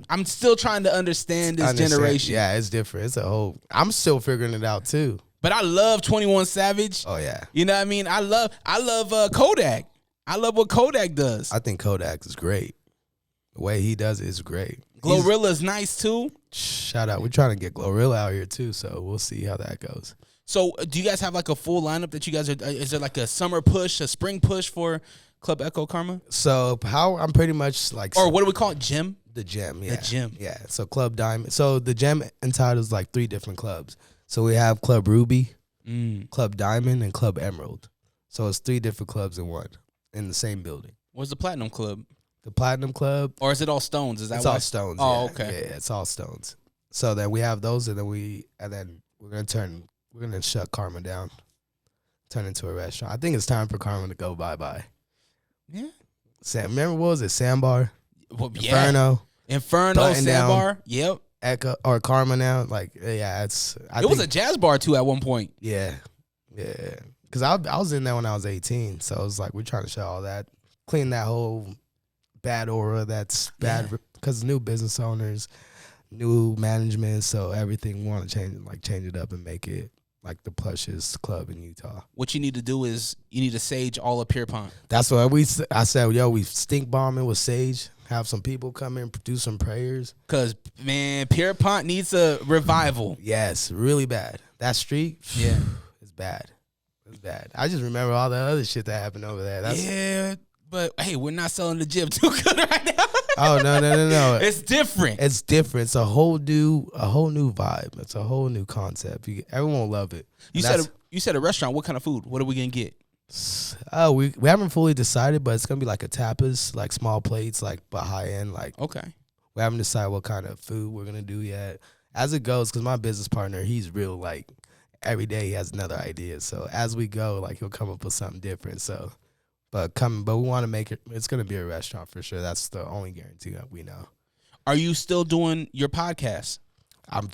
I'm still trying to understand this generation. Yeah, it's different. It's a whole. I'm still figuring it out too. But I love 21 Savage. Oh yeah. You know what I mean? I love Kodak. I love what Kodak does. I think Kodak is great. The way he does it is great. Glorilla's nice too. Shout out. We're trying to get Glorilla out here too, so we'll see how that goes. So do you guys have like a full lineup that you guys are? Is there like a summer push, a spring push for Club Echo Karma? So how I'm pretty much like. Or what do we call it? Gym? The gym, yeah. The gym. Yeah. So Club Diamond. So the gym entitles like 3 different clubs. So we have Club Ruby, Club Diamond, and Club Emerald. So it's 3 different clubs in one, in the same building. What's the Platinum Club? The Platinum Club. Or is it all stones? Is that it's all stones? Oh, yeah. okay. Yeah, it's all stones. So then we have those, and then we're gonna shut Karma down, turn into a restaurant. I think it's time for Karma to go bye. Yeah. Remember what was it? Sandbar? Well, yeah. Inferno, Sandbar. Yep. Echo or Karma now. Like, yeah, it was a jazz bar too at one point. Yeah. Because I was in there when I was 18, so it was like we're trying to shut all that, clean that whole bad aura that's bad because new business owners, new management, so everything we want to change it up and make it like the plushest club in Utah. What you need to do is you need to sage all of Pierpont. That's what I said, we stink bombing with sage, have some people come in, do some prayers. Because, man, Pierpont needs a revival. Yes, really bad. That street, it's bad. It's bad. I just remember all the other shit that happened over there. But hey, we're not selling the gym too good right now. Oh no! It's different. It's different. It's a whole new vibe. It's a whole new concept. Everyone will love it. You said a restaurant. What kind of food? What are we gonna get? We haven't fully decided, but it's gonna be like a tapas, like small plates, like but high end. Like okay. We haven't decided what kind of food we're gonna do yet. As it goes, because my business partner, he's real like every day he has another idea. So as we go, like he'll come up with something different. So. But we want to make it. It's gonna be a restaurant for sure. That's the only guarantee that we know. Are you still doing your podcast? I'm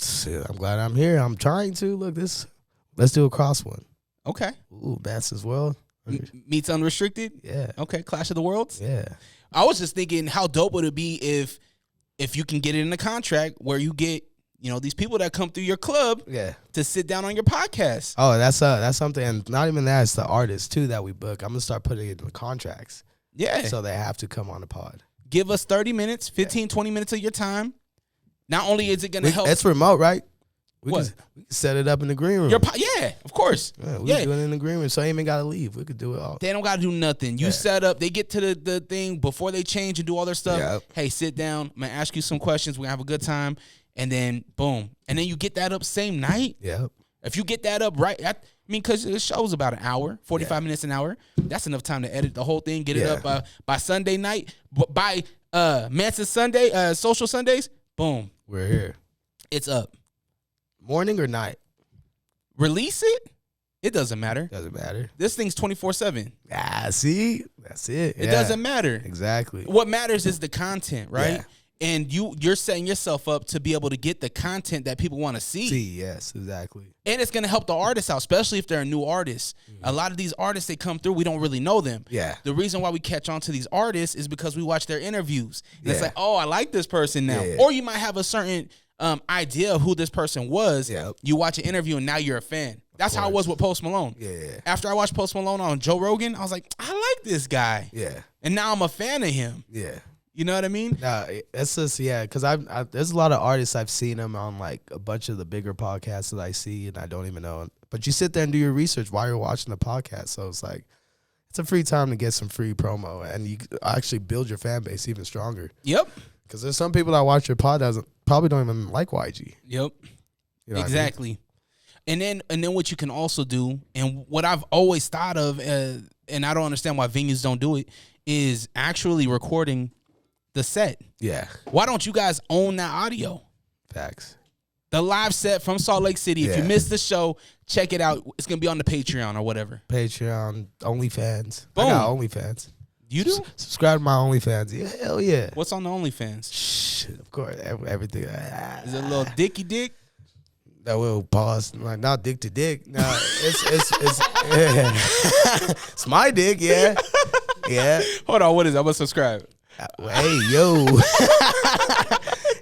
glad I'm here. I'm trying to look this. Let's do a cross one. Okay. Ooh, Manson's World. Meets Unrestricted. Yeah. Okay. Clash of the Worlds. Yeah. I was just thinking, how dope would it be if you can get it in a contract where you get, these people that come through your club to sit down on your podcast. Oh, that's something, and not even that, it's the artists too that we book. I'm gonna start putting it in the contracts. Yeah. So they have to come on the pod. Give us 30 minutes, 15, 20 minutes of your time. Not only is it gonna help. It's remote, right? We What? we can set it up in the green room. Yeah, of course. Yeah, we can do it in the green room, so I ain't even gotta leave. We could do it all. They don't gotta do nothing. You set up. They get to the thing before they change and do all their stuff. Yep. Hey, sit down. I'm gonna ask you some questions. We're gonna have a good time, and then boom, and then you get that up same night. Yep. If you get that up right, because the show's about an hour, 45 minutes an hour. That's enough time to edit the whole thing, get it up by Sunday night. By Manson Sunday, Social Sundays, boom, We're here. it's up. Morning or night? Release it. It doesn't matter. Doesn't matter. This thing's 24/7. See? That's it. It doesn't matter. Exactly. What matters is the content, right? Yeah. And you're setting yourself up to be able to get the content that people want to see. Yes, exactly. And it's going to help the artists out, especially if they're a new artist. A lot of these artists, they come through, we don't really know them. Yeah. The reason why we catch on to these artists is because we watch their interviews. And it's like, oh, I like this person now. Yeah. Or you might have a certain idea of who this person was. Yep. You watch an interview and now you're a fan. That's how it was with Post Malone. Yeah. After I watched Post Malone on Joe Rogan, I was like, I like this guy. Yeah. And now I'm a fan of him. Yeah. You know what I mean? No, it's just because there's a lot of artists I've seen them on like a bunch of the bigger podcasts that I see and I don't even know. But you sit there and do your research while you're watching the podcast, so it's like it's a free time to get some free promo and you actually build your fan base even stronger. Yep. Because there's some people that watch your pod that probably don't even like YG. Yep. You know Exactly. And then what you can also do, and what I've always thought of, and I don't understand why venues don't do it, is actually recording the set. Yeah. Why don't you guys own that audio? Facts. The live set from Salt Lake City. If you missed the show, check it out. It's gonna be on the Patreon or whatever. Patreon, OnlyFans. Boom. I got OnlyFans. You do? Subscribe to my OnlyFans. Yeah, hell yeah. What's on the OnlyFans? Shit, of course, everything. Is it a little dicky dick? That will pause. Like not dick to dick. No, it's my dick. Yeah, yeah. Hold on, what is it? I'm gonna subscribe. Hey yo,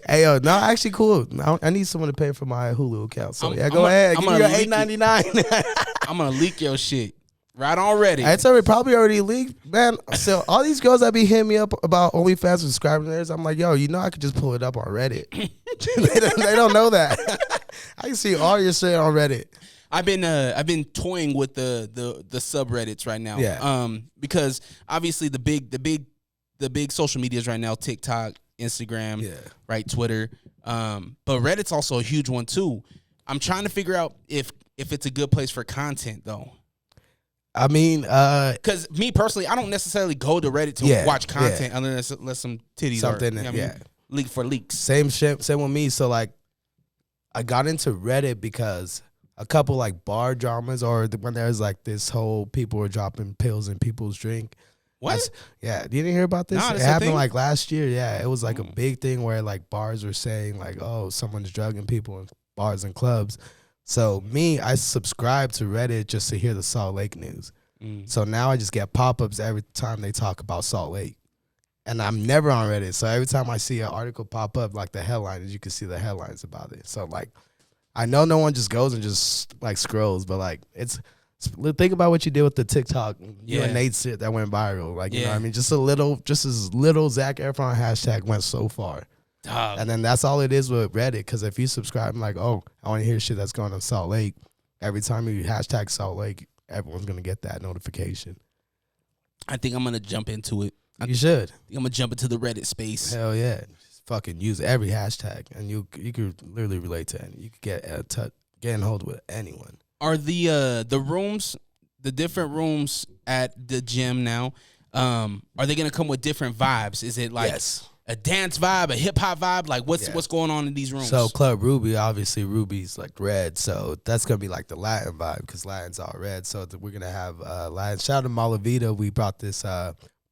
hey yo. No, actually cool. I need someone to pay for my Hulu account. So go ahead. Give me your $8.99. I'm gonna leak your shit right already. It's probably already leaked, man. So all these girls that be hitting me up about OnlyFans subscribing to theirs, I'm like, yo, I could just pull it up on Reddit. they don't know that. I can see all your shit on Reddit. I've been toying with the subreddits right now. Yeah. Because obviously the big social medias right now, TikTok, Instagram, right, Twitter. But Reddit's also a huge one too. I'm trying to figure out if it's a good place for content though. I mean, because me personally, I don't necessarily go to Reddit to watch content unless some titties something. Leak for leaks. Same shit. Same with me. So like, I got into Reddit because a couple like bar dramas, or when there's like this whole people were dropping pills in people's drink. What? You didn't hear about this? Nah, it happened like last year. Yeah, it was like a big thing where like bars were saying like, oh, someone's drugging people in bars and clubs. So I subscribe to Reddit just to hear the Salt Lake news. So now I just get pop-ups every time they talk about Salt Lake. And I'm never on Reddit. So every time I see an article pop up, like the headlines, you can see the headlines about it. So like, I know no one just goes and just like scrolls, but like think about what you did with the TikTok, you and Nate shit that went viral. Like, you know what I mean? Just as little Zac Efron hashtag went so far. Dog. And then that's all it is with Reddit. Because if you subscribe, I'm like, oh, I want to hear shit that's going on Salt Lake. Every time you hashtag Salt Lake, everyone's going to get that notification. I think I'm going to jump into it. You should. I'm going to jump into the Reddit space. Hell yeah. Just fucking use every hashtag. And you could literally relate to it. You could get in hold with anyone. Are the rooms, the different rooms at the gym now, are they going to come with different vibes? Is it like a dance vibe, a hip hop vibe? Like what's going on in these rooms? So Club Ruby, obviously Ruby's like red. So that's going to be like the Latin vibe because Latin's all red. So we're going to have Latin. Shout out to Malavita. We brought this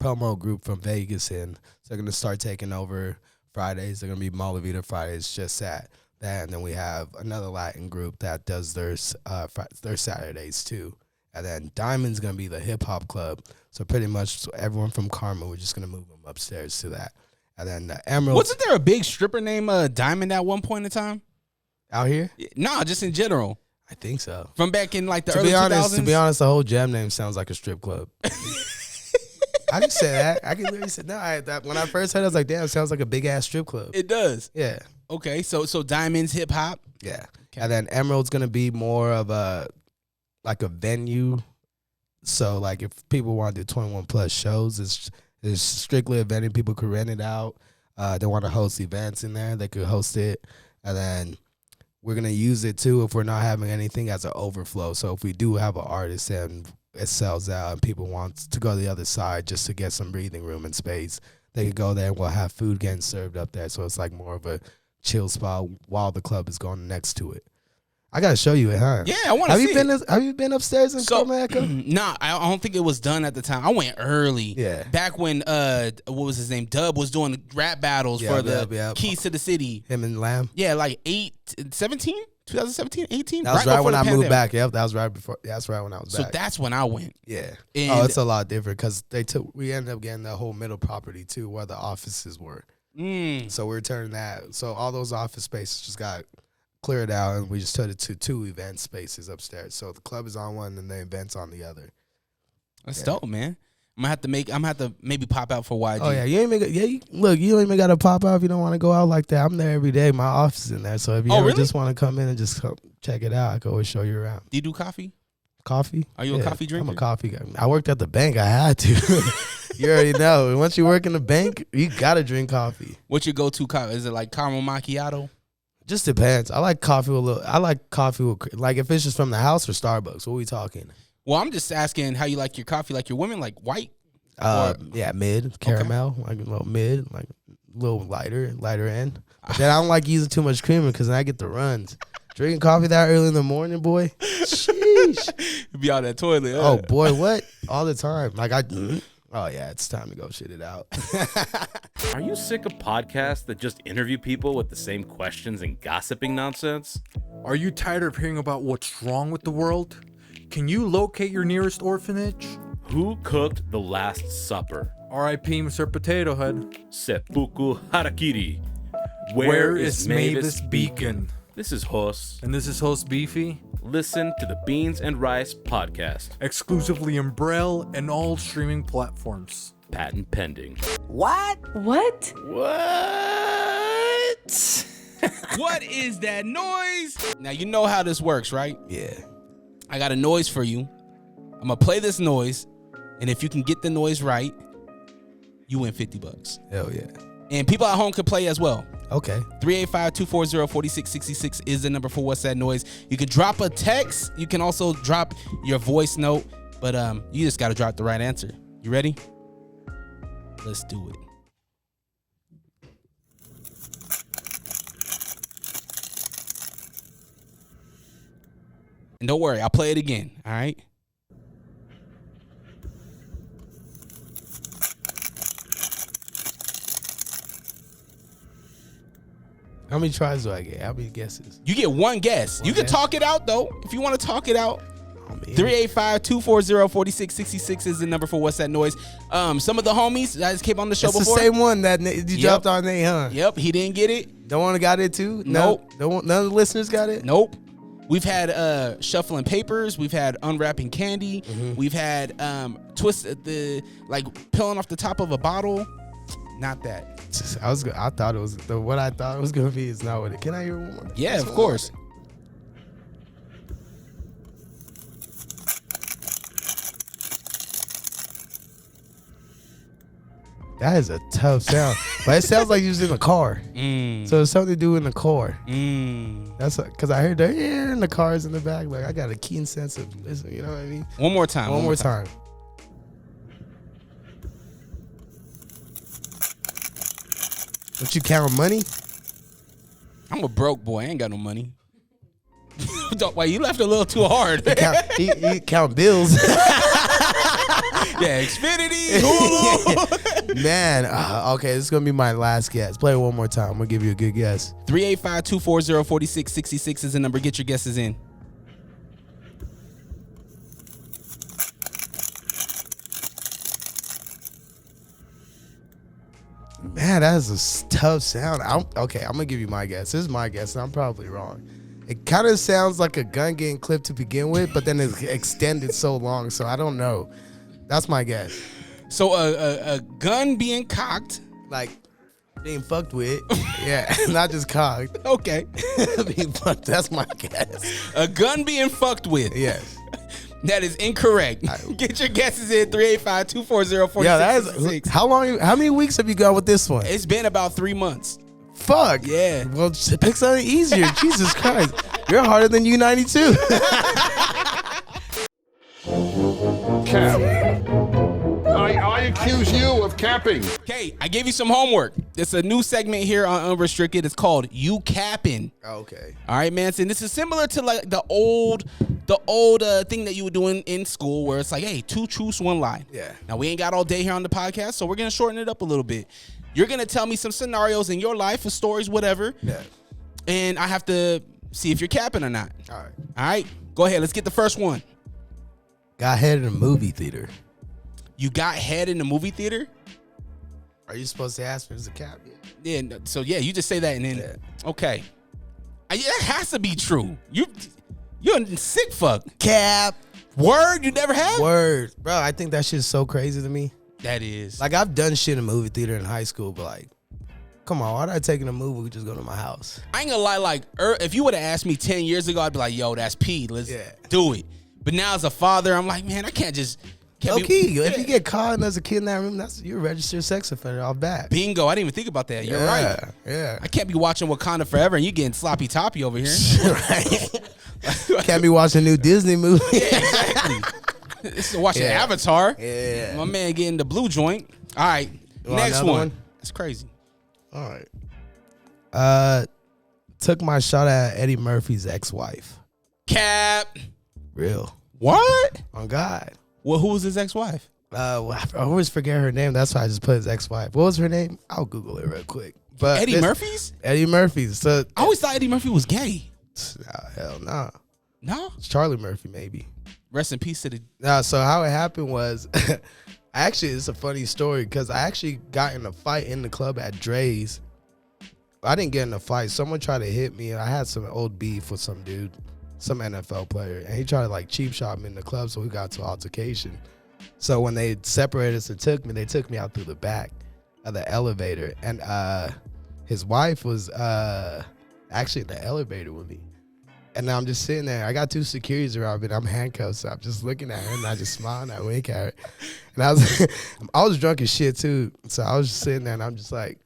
promo group from Vegas in. So they're going to start taking over Fridays. They're gonna be Mola Vida Fridays, just that. And then we have another Latin group that does their Saturdays too. And then Diamond's gonna be the hip hop club. So pretty much everyone from Karma, we're just gonna move them upstairs to that. And then the Emerald. Wasn't there a big stripper named Diamond at one point in time? Out here? No, just in general. I think so. From back in like the early 2000s? To be honest, the whole jam name sounds like a strip club. I can say that. I can literally say when I first heard it, I was like, damn, it sounds like a big ass strip club. It does. Yeah. Okay, so Diamond's hip hop. Yeah. Okay. And then Emerald's gonna be more of a venue. So like if people want to do 21 plus shows, it's strictly a venue. People could rent it out. They want to host events in there, they could host it. And then we're going to use it too if we're not having anything as an overflow. So if we do have an artist and it sells out and people want to go to the other side just to get some breathing room and space, they could go there and we'll have food getting served up there. So it's like more of a chill spot while the club is going next to it. I got to show you it, huh? Yeah, I want to see it. Have you been upstairs in Comerica? Nah, I don't think it was done at the time. I went early. Yeah. Back when, what was his name? Dub was doing rap battles for the Keys to the City. Him and Lamb? Yeah, like 2017, 18? That was right when I moved back. Yep, that was right before. Yeah, that's right when I was back. So that's when I went. Yeah. And it's a lot different because we ended up getting the whole middle property too where the offices were. So we're turning that. So all those office spaces just got cleared out and we just turned it to 2 event spaces upstairs. So the club is on one and the event's on the other. That's dope, man. I'm gonna have to maybe pop out for YG. Oh yeah, you don't even gotta pop out if you don't want to go out like that. I'm there every day. My office is in there. So if you just want to come in and just check it out, I can always show you around. Do you do coffee? Coffee? Are you a coffee drinker? I'm a coffee guy. I worked at the bank. I had to. You already know. Once you work in the bank, you gotta drink coffee. What's your go-to coffee? Is it like caramel macchiato? Just depends. I like coffee with like if it's just from the house or Starbucks. What are we talking? Well, I'm just asking how you like your coffee. Like your women, like white? Yeah, mid caramel, like a little mid, like a little lighter end. But then I don't like using too much creamer because then I get the runs. Drinking coffee that early in the morning, boy. Sheesh. You be out that toilet. Oh boy, what? All the time. Like oh yeah, it's time to go shit it out. Are you sick of podcasts that just interview people with the same questions and gossiping nonsense? Are you tired of hearing about what's wrong with the world? Can you locate your nearest orphanage? Who cooked the Last Supper? R.I.P. Mr. Potato Head. Seppuku Harakiri. Where is Mavis Beacon? This is Hos. And this is host Beefy. Listen to the Beans and Rice podcast. Exclusively in Braille and all streaming platforms. Patent pending. What? What? What is that noise? Now, you know how this works, right? Yeah. I got a noise for you. I'm going to play this noise. And if you can get the noise right, you win $50. Hell yeah. And people at home can play as well. Okay. 385-240-4666 is the number for What's That Noise. You can drop a text. You can also drop your voice note. But you just got to drop the right answer. You ready? Let's do it. And don't worry, I'll play it again. All right? How many tries do I get? How many guesses? You get one guess. You can talk it out, though, if you want to talk it out. 385-240-4666 is the number for What's That Noise. Some of the homies that just came on the show before. It's the same one that you dropped on Nate, huh? Yep, he didn't get it. No one got it too? Nope. None of the listeners got it? Nope. We've had Shuffling Papers. We've had Unwrapping Candy. Mm-hmm. We've had peeling off the top of a bottle. Not that. I thought it was what I thought it was gonna be is not what it. Can I hear one more? Yeah, of course. That is a tough sound, but it sounds like you was in a car. So it's something to do in the car. That's because I heard and the cars in the back. Like I got a keen sense of listen. You know what I mean? One more time. One more time. What you count money? I'm a broke boy. I ain't got no money. Wait, you left a little too hard. He count bills. Yeah, Xfinity, Hulu. Man, okay, this is gonna be my last guess. Play it one more time. I'm gonna give you a good guess. 385-240-4666 is the number. Get your guesses in. Man, that is a tough sound. I'm gonna give you my guess. This is my guess, and I'm probably wrong. It kind of sounds like a gun getting clipped to begin with, but then it's extended so long, so I don't know. That's my guess. So a gun being cocked. Like, being fucked with. Yeah, not just cocked. Okay. Being fucked, that's my guess. A gun being fucked with. Yes. That is incorrect. Get your guesses in 385-240-4666. Yeah, that is. How many weeks have you gone with this one? It's been about 3 months. Fuck. Yeah. Well, pick something easier. Jesus Christ. You're harder than U92. Cap. I accuse you of capping. Okay, I gave you some homework. It's a new segment here on Unrestricted. It's called You Cappin. Okay. All right, Manson. This is similar to like the old thing that you were doing in school where it's like, hey, 2 truths, 1 lie. Yeah. Now, we ain't got all day here on the podcast, so we're going to shorten it up a little bit. You're going to tell me some scenarios in your life or stories, whatever. Yeah. And I have to see if you're capping or not. All right. All right. Go ahead. Let's get the first one. Got head in a movie theater. You got head in the movie theater? Are you supposed to ask me as a cap? Yeah. So, yeah, you just say that and then, Yeah. okay. That has to be true. You're a sick fuck. Cap. Word? You never have? Word. Bro, I think that shit's so crazy to me. That is. Like, I've done shit in a movie theater in high school, but like, come on, why did I take in a movie? We just go to my house. I ain't gonna lie, like, if you would have asked me 10 years ago, I'd be like, yo, that's P. Let's do it. But now as a father, I'm like, man, I can't just. If you get caught as a kid in that room, you're a registered sex offender off bat. Bingo. I didn't even think about that. You're right. Yeah. I can't be watching Wakanda Forever and you getting sloppy toppy over here. Right. Can't be watching a new Disney movie. Yeah, exactly. Watching Avatar. Yeah. My man getting the blue joint. All right. Next one. That's crazy. All right. Took my shot at Eddie Murphy's ex-wife. Cap. Real. What? On God. Well, who was his ex-wife? I always forget her name. That's why I just put his ex-wife. What was her name? I'll Google it real quick. But Eddie Murphy's? Eddie Murphy's. So I always thought Eddie Murphy was gay. Hell no. No? It's Charlie Murphy, maybe. Rest in peace to the... No, so how it happened was, actually, it's a funny story because I actually got in a fight in the club at Dre's. I didn't get in a fight. Someone tried to hit me, and I had some old beef with some dude, some NFL player, and he tried to like cheap shot me in the club, so we got to altercation. So when they separated us and they took me out through the back of the elevator, and his wife was actually in the elevator with me. And now I'm just sitting there. I got 2 securities around me. I'm handcuffed, so I'm just looking at her, and I just smile and I wink at her. And I was drunk as shit too, so I was just sitting there, and I'm just like,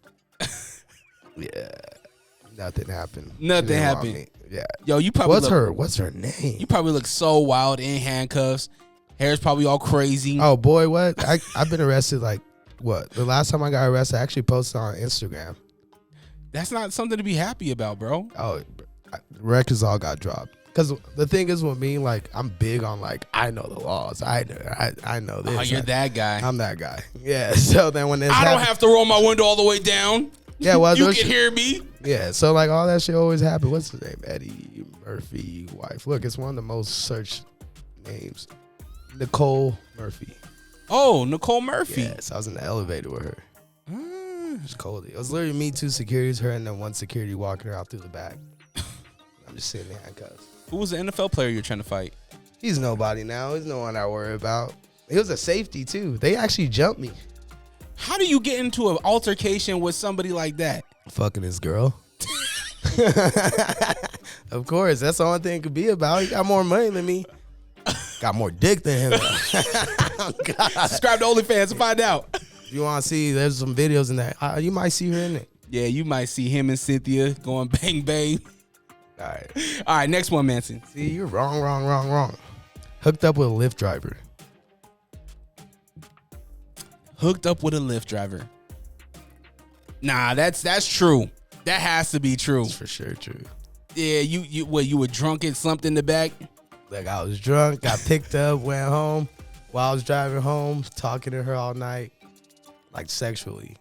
yeah, nothing happened. Nothing happened. Yeah. Yo, you probably What's her name? You probably look so wild in handcuffs. Hair's probably all crazy. Oh boy, what? I've been arrested like what? The last time I got arrested, I actually posted on Instagram. That's not something to be happy about, bro. Oh, records all got dropped. Because the thing is with me, like, I'm big on, like, I know the laws. I know this. Oh, you're that guy. I'm that guy. Yeah. So then when this I don't have to roll my window all the way down. Yeah, well, you can hear me. Yeah. So, like, all that shit always happened. What's his name? Eddie Murphy wife. Look, it's one of the most searched names. Nicole Murphy. Oh, Nicole Murphy. Yes, I was in the elevator with her. It was cold. It was literally me, 2 securities, her, and then 1 security walking her out through the back. I'm just sitting in handcuffs. Who was the NFL player you're trying to fight? He's nobody now. He's no one I worry about. He was a safety, too. They actually jumped me. How do you get into an altercation with somebody like that? Fucking his girl. Of course. That's the only thing it could be about. He got more money than me. Got more dick than him. Oh, God. Subscribe to OnlyFans to find out. You want to see, there's some videos in there. You might see her in it. Yeah, you might see him and Cynthia going bang, bang. All right. All right, next one, Manson. See, you're wrong. Hooked up with a Lyft driver. Hooked up with a Lyft driver. Nah, that's true. That has to be true. That's for sure true. Yeah, you were drunk and slumped in the back? Like, I was drunk, got picked up, went home. While I was driving home, talking to her all night. like sexually.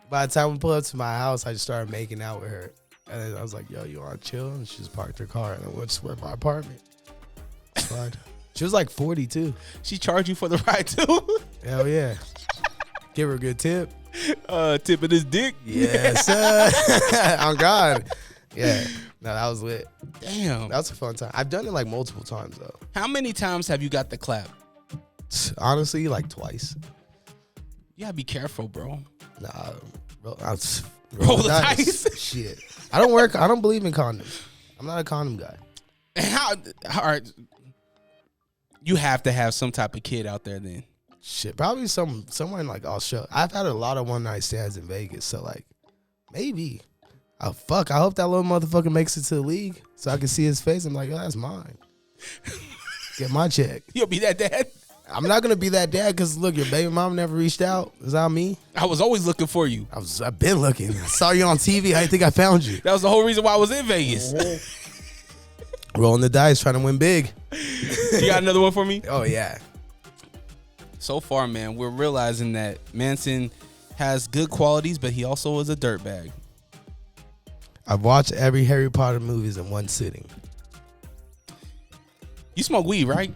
By the time we pulled up to my house, I just started making out with her. And then I was like, yo, you want to chill? And she just parked her car. And I went to my apartment. It's fine. She was like 42. She charged you for the ride too? Hell yeah. Give her a good tip. Tip of his dick. Yes, on God. Yeah. No, that was lit. Damn. That was a fun time. I've done it like multiple times though. How many times have you got the clap? Honestly, like twice. You gotta be careful, bro. Nah, roll Roll the dice. Shit. I don't believe in condoms. I'm not a condom guy. And how all right. You have to have some type of kid out there then. Shit, probably somewhere in like Australia. I've had a lot of one night stands in Vegas, so like maybe. Oh fuck! I hope that little motherfucker makes it to the league so I can see his face. I'm like, oh, that's mine. Get my check. You'll be that dad. I'm not gonna be that dad because look, your baby mom never reached out. Is that me? I was always looking for you. I've been looking. I saw you on TV. I think I found you. That was the whole reason why I was in Vegas. Rolling the dice, trying to win big. You got another one for me? Oh yeah. So far, man, we're realizing that Manson has good qualities, but he also is a dirtbag. I've watched every Harry Potter movies in one sitting. You smoke weed, right?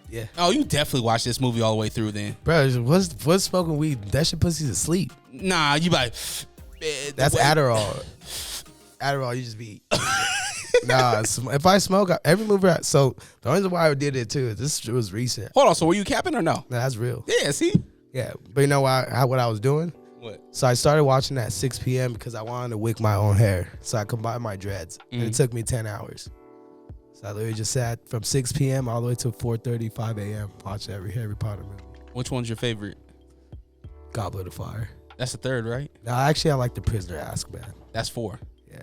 Yeah. Oh, you definitely watched this movie all the way through then. Bro, what's smoking weed? That shit puts you to sleep. Nah, you like... That's Adderall. Adderall, you just be... Nah, if I smoke, every movie... So, the only reason why I did it, too, this was recent. Hold on, so were you capping or no? No, that's real. Yeah, see? Yeah, but you know what I was doing? What? So, I started watching at 6 p.m. because I wanted to wick my own hair. So, I combined my dreads. And it took me 10 hours. So, I literally just sat from 6 p.m. all the way to 4:35 a.m. watching every Harry Potter movie. Which one's your favorite? Goblet of Fire. That's the third, right? No, actually, I like The Prisoner of Azkaban. That's 4. Yeah.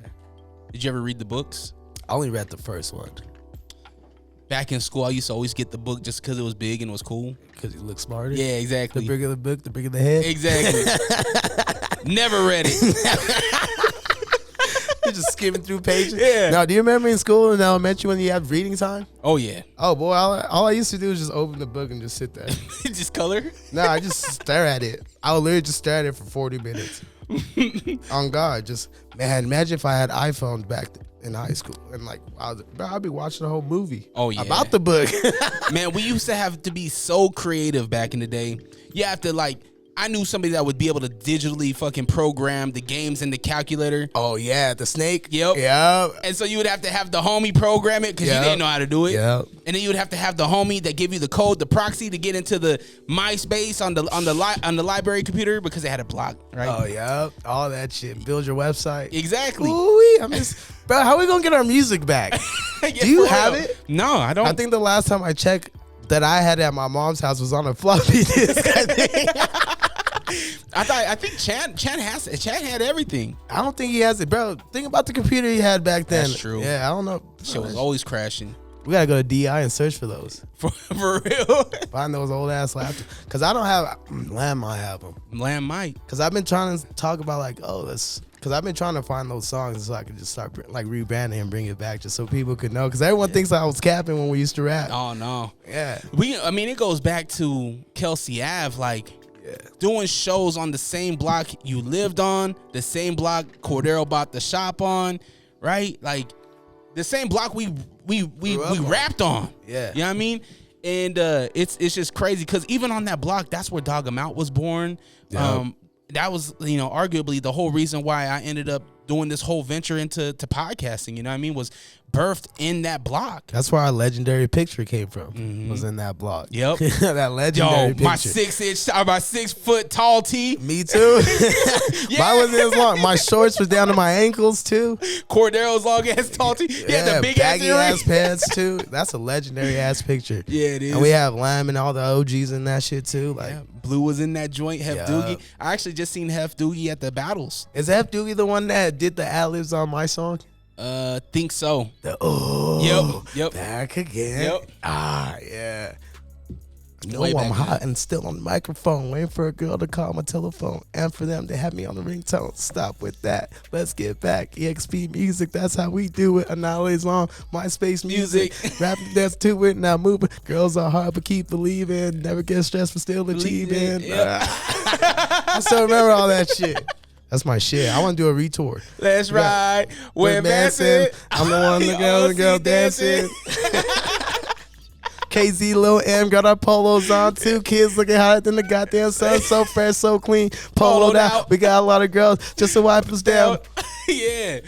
Did you ever read the books? I only read the first one. Back in school, I used to always get the book just because it was big and it was cool. Because you look smarter? Yeah, exactly. The bigger the book, the bigger the head? Exactly. Never read it. You're just skimming through pages? Yeah. Now, do you remember in school in elementary when you had reading time? Oh, yeah. Oh, boy, all I used to do was just open the book and just sit there. Just color? No, I just stare at it. I would literally just stare at it for 40 minutes. On God, just, man, imagine if I had iPhones back in high school. And like, I'd be watching the whole movie. Oh, yeah. About the book. Man, we used to have to be so creative back in the day. You have to like, I knew somebody that would be able to digitally fucking program the games in the calculator. Oh, yeah, the snake. Yep. Yep. And so you would have to have the homie program it because you didn't know how to do it. Yep. And then you would have to have the homie that give you the code, the proxy to get into the MySpace on the library computer because they had a block, right? Oh, yeah. All that shit. Build your website. Exactly. Ooh, I'm just, bro, how are we going to get our music back? Yeah, Do you for have real. it? No, I don't. I think the last time I checked that I had it at my mom's house was on a floppy disk. I think Chan has it. Chan had everything. I don't think he has it, bro. Think about the computer he had back then. That's true. Yeah, I don't know. Shit was always crashing. We gotta go to DI and search for those. For real. Find those old ass laptops. Cause I don't have Lamb might have them. Lamb might. Cause I've been trying to talk about like, cause I've been trying to find those songs so I could just start like rebranding and bring it back just so people could know. Cause everyone thinks I was capping when we used to rap. Oh no. Yeah. I mean, it goes back to Kelsey Ave, like doing shows on the same block you lived on, the same block Cordero bought the shop on, right? Like the same block we rapped on. Yeah. You know what I mean? And it's just crazy because even on that block, that's where Dog 'Em Out was born. Yeah. That was, arguably the whole reason why I ended up doing this whole venture into podcasting, you know what I mean, was birthed in that block. That's where our legendary picture came from. Was in that block. Yep. That legendary picture. My 6 foot tall tee. Me too. Yeah. Mine wasn't as long. My shorts was down to my ankles too. Cordero's long ass tall tee. Yeah, the big baggy ass ass pants too. That's a legendary ass picture. Yeah, it is. And we have Lamb and all the OGs in that shit too. Like, Blue was in that joint. Hef Yeah. Doogie. I actually just seen Hef Doogie at the battles. is F Doogie the one that did the ad-libs on my song? Think so. The Yep. back again. Yep. Ah, yeah. No, Way I'm back hot and still on the microphone, waiting for a girl to call my telephone, and for them to have me on the ringtone. Stop with that. Let's get back. EXP music, that's how we do it. Annihilates long. MySpace music. Rap dance to it. Now moving. Girls are hard, but keep believing. Never get stressed, but still achieving. Yep. I still remember all that shit. That's my shit. I want to do a retour. Let's ride with Manson. I'm the one, the girl dancing. KZ, Lil M, got our polos on. 2 kids looking hotter than the goddamn sun. So fresh, so clean. Poloed out. We got a lot of girls just to wipe us down. Yeah.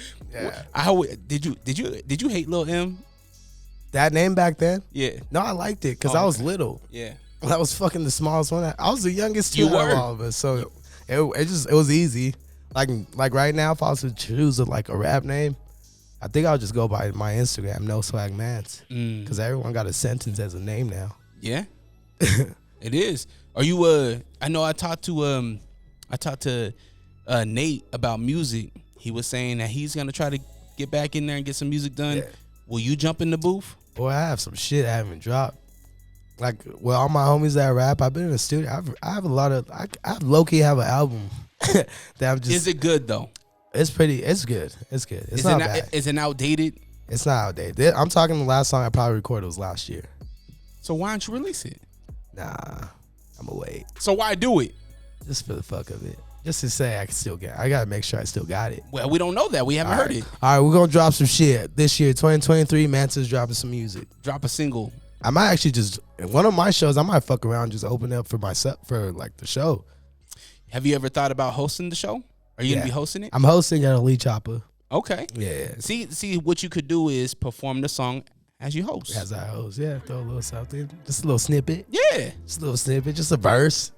Did you hate Lil M? That name back then? Yeah. No, I liked it because I was little. Yeah. I was fucking the smallest one. I was the youngest too You out of were. all of us. So it was easy. Like right now, if I was to choose a rap name, I think I'll just go by my Instagram, No Swag Mance, because everyone got a sentence as a name now. Yeah. It is. Are you I know I talked to Nate about music. He was saying that he's gonna try to get back in there and get some music done. Yeah. Will you jump in the booth? Boy, I have some shit I haven't dropped. Like, well, all my homies that rap, I've been in the studio. I have a lot of. I low-key have an album that I'm just. Is it good though? It's pretty. It's good. It's good. It's Is not it bad. Is it outdated? It's not outdated. I'm talking the last song I probably recorded was last year. So why don't you release it? Nah, I'm gonna wait So why do it? just for the fuck of it. Just to say I can still get. I gotta make sure I still got it. Well, we don't know that. We haven't heard it. All right, we're gonna drop some shit this year, 2023. Manson's dropping some music. Drop a single. I might actually just one of my shows. I might fuck around, and just open it up for myself for like the show. Have you ever thought about hosting the show? Are you gonna be hosting it? I'm hosting at Elite Chopper. Okay. Yeah. See what you could do is perform the song as you host. As I host, yeah, throw a little something, just a little snippet, Yeah. just a little snippet, just a verse,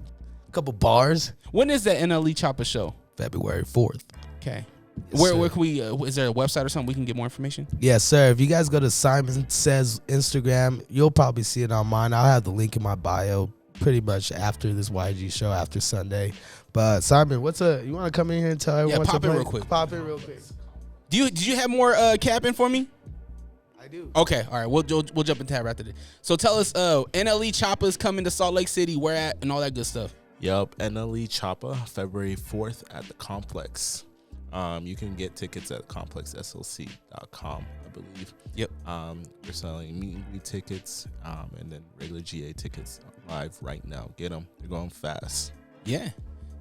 a couple bars. When is that NLE Chopper show? February 4th. Okay. Yes, Where sir. can we? Is there a website or something we can get more information? Yes, sir. If you guys go to Simon Says Instagram, you'll probably see it on mine. I'll have the link in my bio pretty much after this YG show, after Sunday. But Simon, you want to come in here and tell everyone? pop to in play? real quick. Pop in real quick. Did you have more Cappin for me? I do. Okay, all right. We'll jump in tab after this. So tell us, NLE Choppers coming to Salt Lake City, where at, and all that good stuff. Yup, NLE Choppa, February 4th at the Complex. You can get tickets at complexsoc.com, I believe. Yep. We're selling meet and greet tickets, and then regular GA tickets live right now. Get them. They're going fast. Yeah,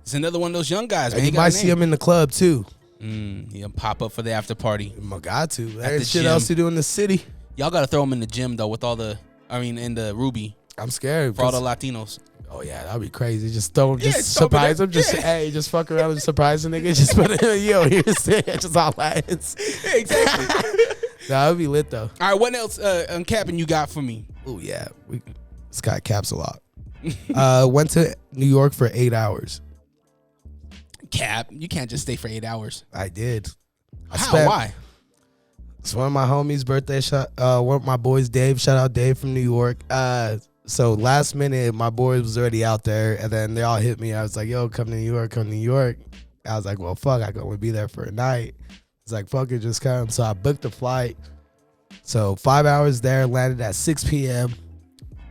it's another one of those young guys. Man. And He you got a might see name. him in the club too. He'll pop up for the after party. I got to. the There's shit gym. else to do in the city. Y'all got to throw him in the gym though, with all the, in the Ruby I'm scared. for all the 'cause- Latinos. Oh yeah, that'd be crazy. Just throw him, Yeah, just throw him in surprise there. him. Just Yeah. hey, just fuck around and surprise the nigga. Just put it, yo, here's just all lines. Exactly. That would be lit though. All right, what else, Cappin, you got for me? Oh yeah, this guy caps a lot. Went to New York for 8 hours. Cap, you can't just stay for 8 hours. I did. Why? It's one of my homies' birthday. One of my boys, Dave. Shout out Dave from New York. So last minute, my boys was already out there, and then they all hit me. I was like, "Yo, come to New York, come to New York." I was like, "Well, fuck, I can only be there for a night." It's like, "Fuck it, just come." So I booked the flight. So 5 hours there, landed at 6 p.m.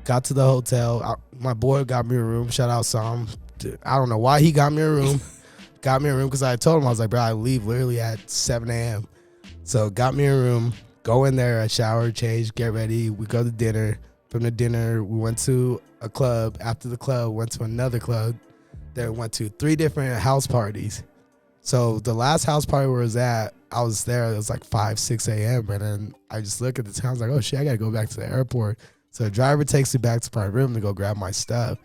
Got to the hotel. My boy got me a room. Shout out Sam. I don't know why he got me a room. Got me a room because I told him, I was like, "Bro, I leave literally at 7 a.m. So got me a room. Go in there, shower, change, get ready. We go to dinner. From the dinner, we went to a club. After the club, went to another club. Then went to 3 different house parties. So the last house party where I was at, I was there. It was like 5, 6 a.m. And then I just look at the time. I was like, oh shit, I gotta go back to the airport. So the driver takes me back to my room to go grab my stuff.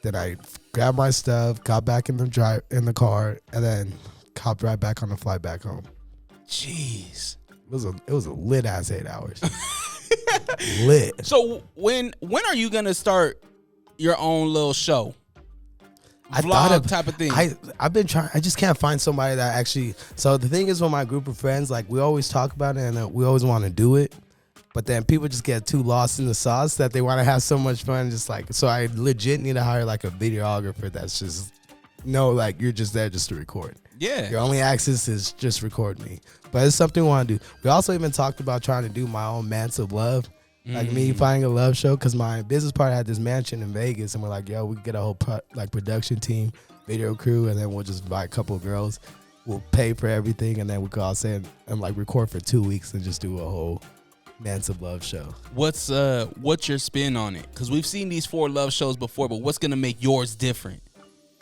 Then I grabbed my stuff, got back in the car, and then hopped right back on the flight back home. Jeez. It was a lit ass 8 hours. Lit. So when are you gonna start your own little show? I Vlog thought of type of thing. I've been trying. I just can't find somebody that actually. So the thing is, with my group of friends, like we always talk about it and we always want to do it, but then people just get too lost in the sauce that they want to have so much fun. Just like, so I legit need to hire like a videographer that's just like you're just there just to record. Yeah. Your only access is just record me. But it's something we want to do. We also even talked about trying to do my own Manson Love, Like me finding a love show, because my business partner had this mansion in Vegas, and we're like, yo, we could get a whole production team, video crew, and then we'll just invite a couple of girls. We'll pay for everything, and then we could all sit and like record for 2 weeks and just do a whole Manson love show. What's your spin on it? Because we've seen these 4 love shows before, but what's gonna make yours different?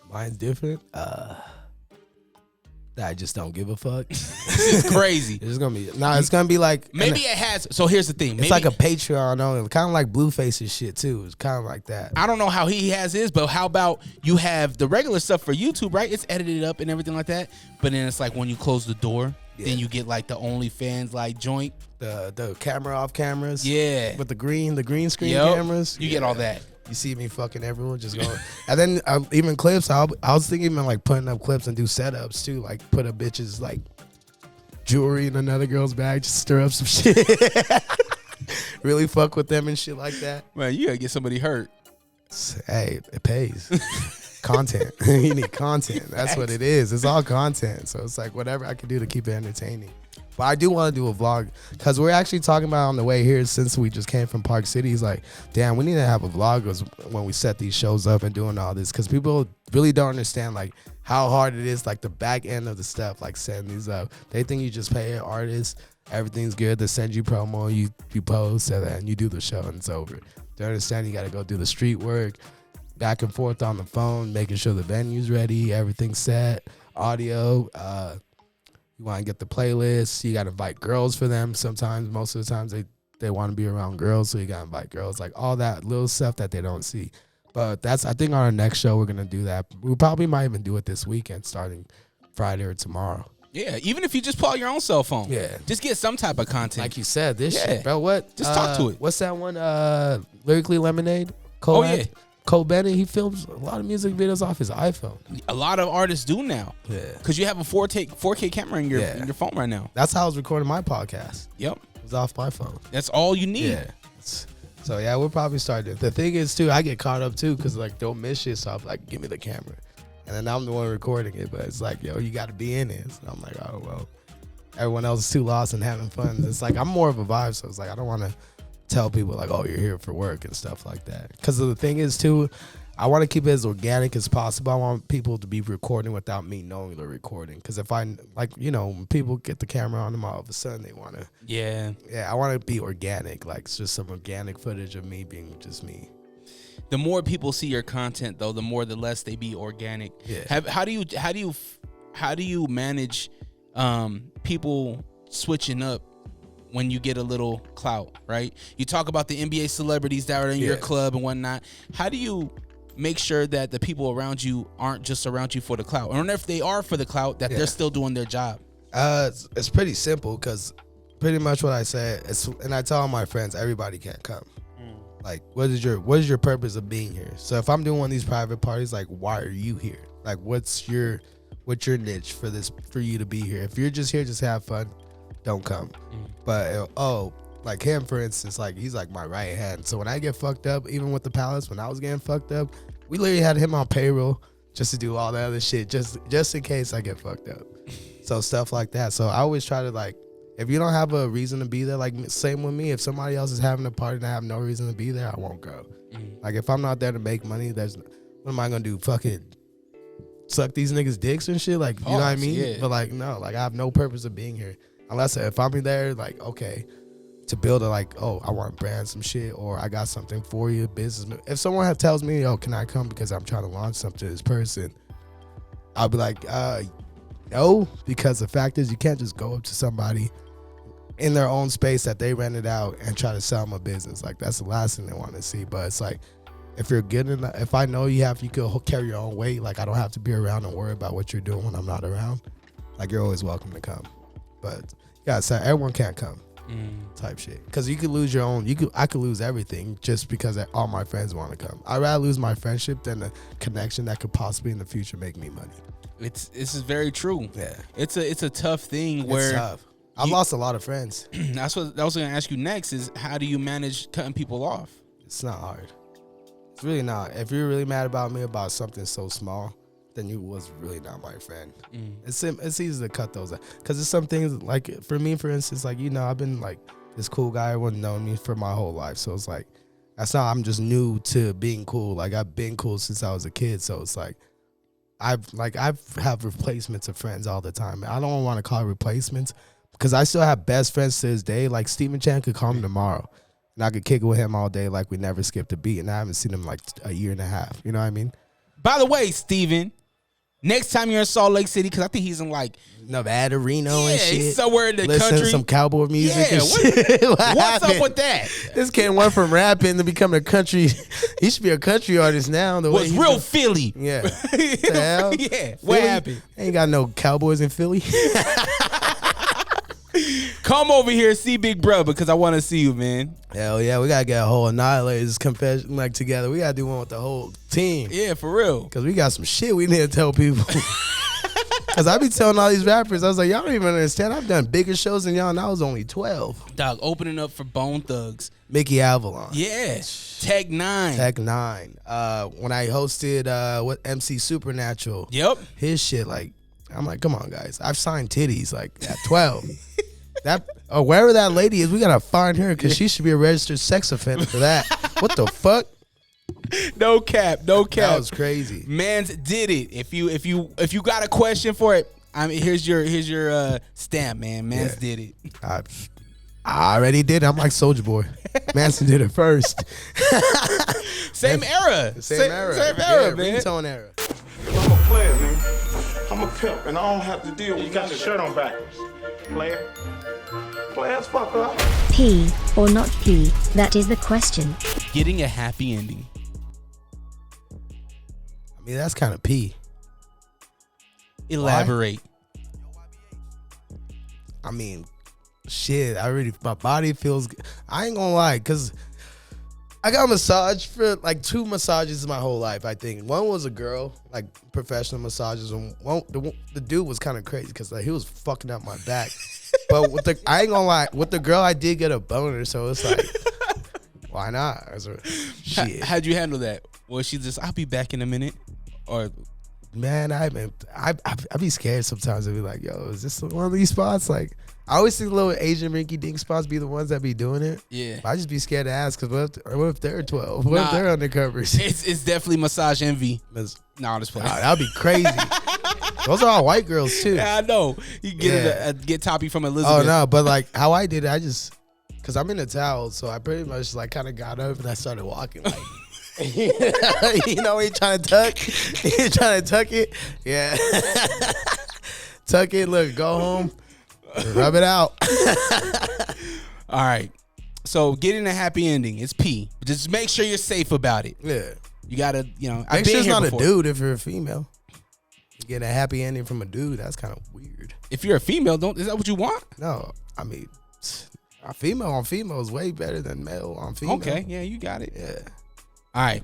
Mine's different. I just don't give a fuck. This is crazy. It's gonna be like maybe it has. So here's the thing. It's like a Patreon only, kind of like Blueface's shit too. It's kind of like that. I don't know how he has his, but how about you have the regular stuff for YouTube, right? It's edited up and everything like that. But then it's like when you close the door, then you get like the OnlyFans like joint, the camera off cameras, with the green screen cameras. You get all that. You see me fucking everyone just going. And then even clips, I was thinking even like putting up clips and do setups too. Like put a bitch's like jewelry in another girl's bag, just stir up some shit. Really fuck with them and shit like that. Man, you gotta get somebody hurt. Hey, it pays. Content. You need content. That's what it is. It's all content. So it's like whatever I can do to keep it entertaining. But I do want to do a vlog, because we're actually talking about on the way here, since we just came from Park City. He's like, damn, we need to have a vlog when we set these shows up and doing all this, because people really don't understand like how hard it is, like the back end of the stuff, like setting these up. They think you just pay an artist, everything's good, they send you promo, you post, and then you do the show and it's over. They understand you got to go do the street work, back and forth on the phone, making sure the venue's ready, everything's set, audio, you want to get the playlist. You got to invite girls for them. Sometimes, most of the times, they want to be around girls, so you got to invite girls. Like all that little stuff that they don't see. But I think on our next show, we're going to do that. We probably might even do it this weekend, starting Friday or tomorrow. Yeah, even if you just pull out your own cell phone. Yeah. Just get some type of content. Like you said, this shit, bro. What? Just talk to it. What's that one? Lyrically Lemonade? Cole Cole Bennett, he films a lot of music videos off his iPhone. A lot of artists do now. Yeah. Because you have a 4K camera in your phone right now. That's how I was recording my podcast. Yep. It was off my phone. That's all you need. Yeah. So, yeah, we'll probably start it. The thing is, too, I get caught up, too, because, like, don't miss shit. So I'm like, give me the camera. And then I'm the one recording it. But it's like, yo, you got to be in it. So I'm like, oh, well. Everyone else is too lost and having fun. It's like, I'm more of a vibe. So it's like, I don't want to tell people, like, oh, you're here for work and stuff like that. Because the thing is, too, I want to keep it as organic as possible. I want people to be recording without me knowing they're recording. Because if I, like, you know, when people get the camera on them, all of a sudden they want to. Yeah. Yeah, I want to be organic. Like, it's just some organic footage of me being just me. The more people see your content, though, the less they be organic. Yeah. How do you manage people switching up when you get a little clout, right? You talk about the NBA celebrities that are in your club and whatnot. How do you make sure that the people around you aren't just around you for the clout? Or if they are for the clout, that they're still doing their job? It's pretty simple, because pretty much what I said, and I tell all my friends, everybody can't come. Like, what is your purpose of being here? So if I'm doing one of these private parties, like, why are you here? Like, what's your niche for you to be here? If you're just here, just have fun, don't come. But like him, for instance, like, he's like my right hand. So when I get fucked up, even with the Palace, when I was getting fucked up, we literally had him on payroll just to do all the other shit, just in case I get fucked up. So stuff like that. So I always try to, like, if you don't have a reason to be there, like, same with me. If somebody else is having a party and I have no reason to be there, I won't go. Like, if I'm not there to make money, what am I gonna do? Fucking suck these niggas' dicks and shit? Like, you know what I mean? Yeah. But, like, no, like, I have no purpose of being here. Unless if I'm there, like, okay, to build I want to brand some shit, or I got something for you, business. If someone tells me, yo, can I come because I'm trying to launch something to this person, I'll be like, no, because the fact is, you can't just go up to somebody in their own space that they rented out and try to sell them a business. Like, that's the last thing they want to see. But it's like, if you're good enough, if I know you could carry your own weight, like, I don't have to be around and worry about what you're doing when I'm not around. Like, you're always welcome to come. But yeah, so everyone can't come, type shit. Because you could lose your own. I could lose everything just because all my friends want to come. I'd rather lose my friendship than the connection that could possibly in the future make me money. This is very true. Yeah, it's a tough thing where it's tough. I've lost a lot of friends. That's what I was going to ask you next, is how do you manage cutting people off? It's not hard. It's really not. If you're really mad about me about something so small, then you was really not my friend. It's easy to cut those out. Because it's some things, like, for me, for instance, like, you know, I've been, like, this cool guy. Everyone known me for my whole life. So it's like, that's not, I'm just new to being cool. Like I've been cool since I was a kid. So it's like, I've have replacements of friends all the time. I don't want to call it replacements because I still have best friends to this day. Like Steven Chan could call me tomorrow and I could kick it with him all day. Like we never skipped a beat, and I haven't seen him like a year and a half. You know what I mean? By the way, Steven, next time you're in Salt Lake City, because I think he's in like Nevada, Reno, and shit. He's somewhere in the Listen country. to some cowboy music and What- shit. What's up with that? This kid went from rapping to becoming a country. He should be a country artist now. The way Was he's real been- Philly. Yeah. The hell? Yeah. What Philly? happened? Ain't got no cowboys in Philly. Come over here, see Big Brother, because I want to see you, man. Hell yeah, we gotta get a whole Annihilators confession like together. We gotta do one with the whole team. Yeah, for real. Cause we got some shit we need to tell people. Cause I be telling all these rappers, I was like, y'all don't even understand. I've done bigger shows than y'all, and I was only 12. Dog, opening up for Bone Thugs. Mickey Avalon. Yeah. Tech 9. Tech 9. When I hosted what MC Supernatural. Yep. His shit, like, I'm like, come on, guys. I've signed titties like at 12. Wherever that lady is, we gotta find her because she should be a registered sex offender for that. What the fuck? No cap. No cap. That was crazy. Mans did it. If you got a question for it, I mean, here's your stamp, man. Mans did it. I already did. I'm like Soulja Boy. Manson did it first. Same era. Same era. Same Yeah, era, man. ringtone era. I'm a player, man. I'm a pimp, and I don't have to deal with you. Got your shirt on backwards. Player. Players, fuck up. P or not P? That is the question. Getting a happy ending. I mean, that's kind of P. Elaborate. I mean, shit. My body feels. I ain't gonna lie, cause I got a massage for like 2 massages my whole life. I think one was a girl, like professional massages, and the dude was kind of crazy because like he was fucking up my back. But I ain't gonna lie, with the girl I did get a boner, so it's like, why not? Shit. How'd you handle that? Was she just, I'll be back in a minute? Or Man, I be scared sometimes. I be like, yo, is this one of these spots? Like, I always think little Asian rinky dink spots be the ones that be doing it. Yeah. But I just be scared to ask because what if they're 12? What if they're undercovers? It's definitely massage envy. Nah, I'm just playing. That'd be crazy. Those are all white girls too. Yeah, I know. You get toppy from Elizabeth. Oh no, but like how I did it, I just because I'm in a towel, so I pretty much like kind of got up and I started walking like. You know, he trying to tuck. He trying to tuck it. Yeah. Tuck it. Look, go home. Rub it out. All right. So getting a happy ending, it's P. Just make sure you're safe about it. Yeah. You gotta, Make sure it's not a dude if you're a female. You get a happy ending from a dude, that's kind of weird. If you're a female, is that what you want? No, I mean, a female on female is way better than male on female. Okay, yeah, you got it. Yeah. All right.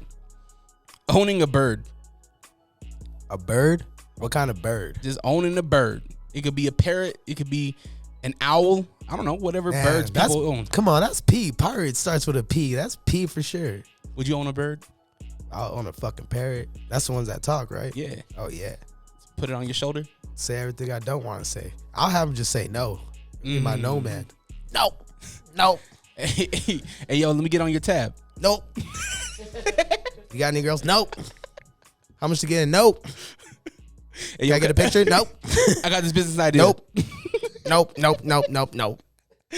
Owning a bird. A bird? What kind of bird? Just owning a bird. It could be a parrot. It could be an owl. I don't know, whatever birds people own. Come on, that's P. Pirate starts with a P. That's P for sure. Would you own a bird? I'll own a fucking parrot. That's the ones that talk, right? Yeah. Oh, yeah. Put it on your shoulder? Say everything I don't want to say. I'll have him just say no. Be my no man. Nope. Nope. Hey, yo, let me get on your tab. Nope. You got any girls? Nope. How much to get in? Nope. Hey, Can I get a picture? Nope. I got this business idea. Nope. Nope.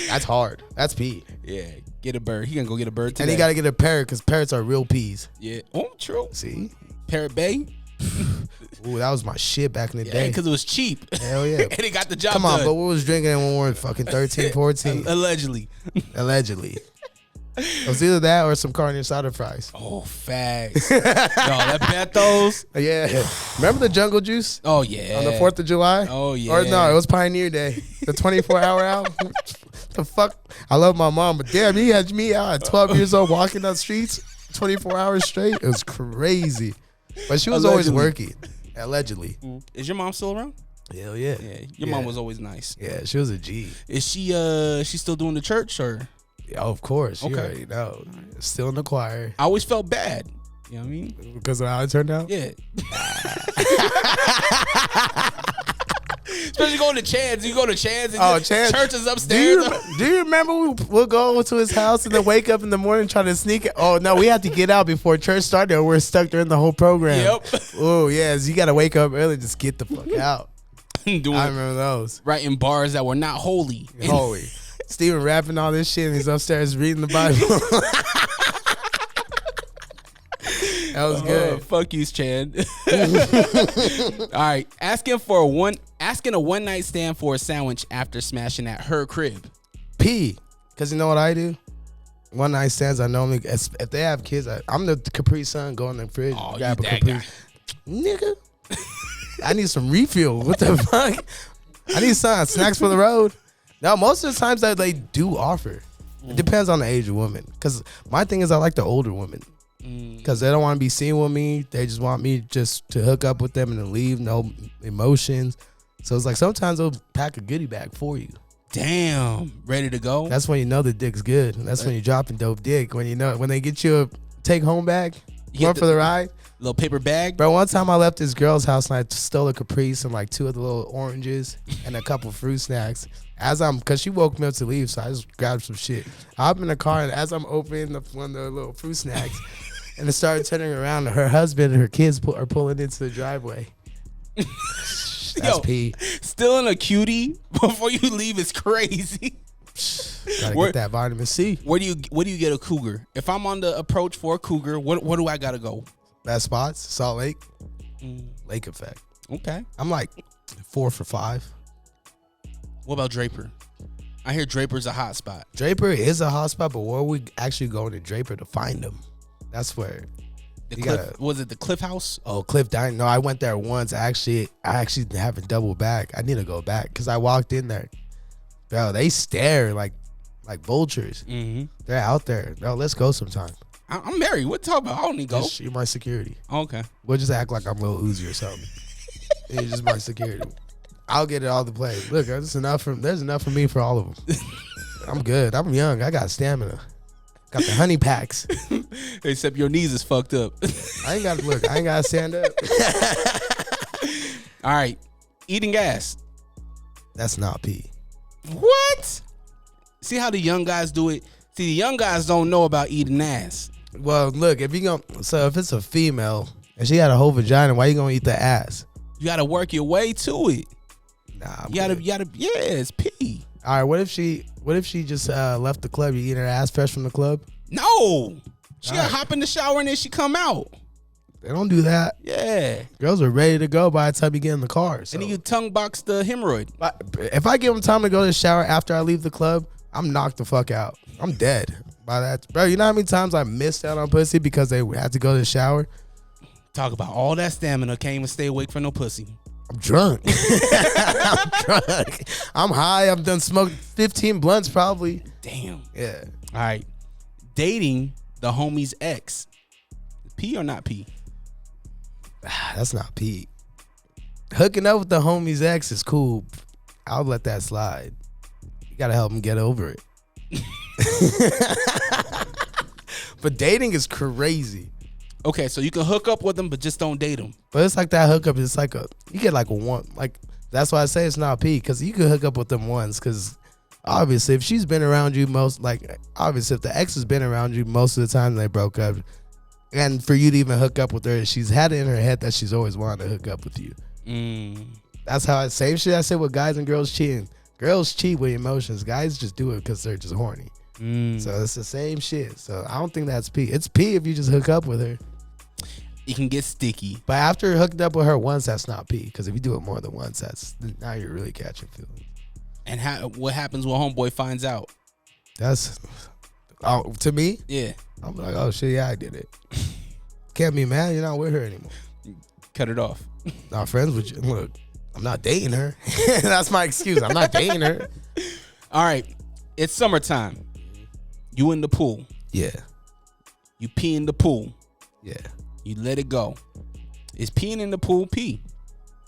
That's hard. That's P. Yeah, get a bird. He gonna go get a bird today. And he got to get a parrot because parrots are real peas. Yeah. Oh, true. See? Parrot Bay. Ooh, that was my shit back in the day. Because it was cheap. Hell yeah. And he got the job Come on, done. but we was drinking when we were fucking 13, 14. Allegedly. Allegedly. It was either that or some carne asada fries. Oh, facts. Yo, that Bethos. Yeah. Remember the Jungle Juice? Oh, yeah. On the 4th of July? Oh, yeah. Or no, it was Pioneer Day. The 24-hour out. The fuck? I love my mom, but damn, he had me out at 12 years old walking down the streets 24 hours straight. It was crazy. But she was always working. Allegedly. Is your mom still around? Hell yeah. Yeah. Your mom was always nice. Yeah, she was a G. Is she still doing the church or? Yeah, of course. You Okay. already know. Still in the choir. I always felt bad. You know what I mean? Because of how it turned out? Yeah. Especially going to Chad's. You go to Chad's and Chad's. church is upstairs. Do you remember we'll go over to his house and then wake up in the morning trying to sneak it? Oh, no, we had to get out before church started or we're stuck during the whole program. Yep. Oh, yes. You got to wake up early. Just get the fuck out. I remember those. Writing bars that were not holy. Holy. Steven rapping all this shit and he's upstairs reading the Bible. That was good. Fuck you, Chad. All right. Asking a one night stand for a sandwich after smashing at her crib. P. Because you know what I do? One night stands, I normally, if they have kids, I'm the Capri Sun, go in the fridge, grab a Capri. Nigga. I need some refuel. What the fuck? I need some snacks for the road. Now, most of the times that they do offer. It depends on the age of woman. Because my thing is I like the older women. Because they don't want to be seen with me. They just want me just to hook up with them and then leave. No emotions. So it's like sometimes they'll pack a goodie bag for you. Damn. Ready to go? That's when you know the dick's good. And that's when you're dropping dope dick. When they get you a take home bag, one for the ride. Little paper bag. Bro, one time I left this girl's house and I stole a Caprice and like 2 of the little oranges and a couple fruit snacks. Cause she woke me up to leave, so I just grabbed some shit. I hop in the car and as I'm opening one of the little fruit snacks, and it started turning around, and her husband and her kids are pulling into the driveway. That's P. Still in a cutie before you leave is crazy. Gotta get that vitamin C. Where do you get a cougar? If I'm on the approach for a cougar, what do I gotta go? Best spots, Salt Lake, Lake Effect. Okay. I'm like 4 for 5. What about Draper? I hear Draper's a hot spot. Draper is a hot spot, but where are we actually going to Draper to find them? That's where. Was it the Cliff House? Oh, Cliff Dining. No, I went there once. I actually haven't doubled back. I need to go back because I walked in there. Bro, they stare like vultures. Mm-hmm. They're out there. Bro, let's go sometime. I'm married. What talk about? I don't need to go. You're my security. Okay. We'll just act like I'm Lil Uzi or something. You're just my security. I'll get it all to play. Look, there's enough for me for all of them. I'm good. I'm young. I got stamina. Got the honey packs. Except your knees is fucked up. I ain't got to stand up. All right. Eating ass. That's not P. What? See how the young guys do it? See, the young guys don't know about eating ass. Well, look, if it's a female and she had a whole vagina, why you gonna eat the ass? You gotta work your way to it. Nah, you gotta, yeah, it's P. All right, what if she just left the club? You eat her ass fresh from the club? No, she gotta hop in the shower and then she come out. They don't do that. Yeah, girls are ready to go by the time you get in the car. So. And then you tongue box the hemorrhoid. If I give them time to go to the shower after I leave the club, I'm knocked the fuck out. I'm dead by that, bro. You know how many times I missed out on pussy because they had to go to the shower? Talk about all that stamina, can't even stay awake for no pussy. I'm drunk. I'm drunk. I'm high. I've done smoked 15 blunts probably. Damn. Yeah. All right. Dating the homie's ex. P or not P? That's not P. Hooking up with the homie's ex is cool. I'll let that slide. You gotta help him get over it. But dating is crazy. Okay, so you can hook up with them, but just don't date them. But it's like that hookup. It's like you get like a one. Like that's why I say it's not P, because you can hook up with them once. Because obviously, if she's been around you obviously if the ex has been around you most of the time they broke up, and for you to even hook up with her, she's had it in her head that she's always wanted to hook up with you. That's how same shit I said with guys and girls cheating. Girls cheat with emotions. Guys just do it because they're just horny. So it's the same shit. So I don't think that's P. It's P if you just hook up with her. It can get sticky. But after hooking up with her once, that's not P. Because if you do it more than once, now you're really catching feelings. And what happens when homeboy finds out? To me? Yeah. I'm like, oh shit, yeah, I did it. Can't be mad. You're not with her anymore. Cut it off. Not friends with you. Look, I'm not dating her. That's my excuse. I'm not dating her. All right. It's summertime. You in the pool. Yeah. You pee in the pool. Yeah. You let it go. Is peeing in the pool P?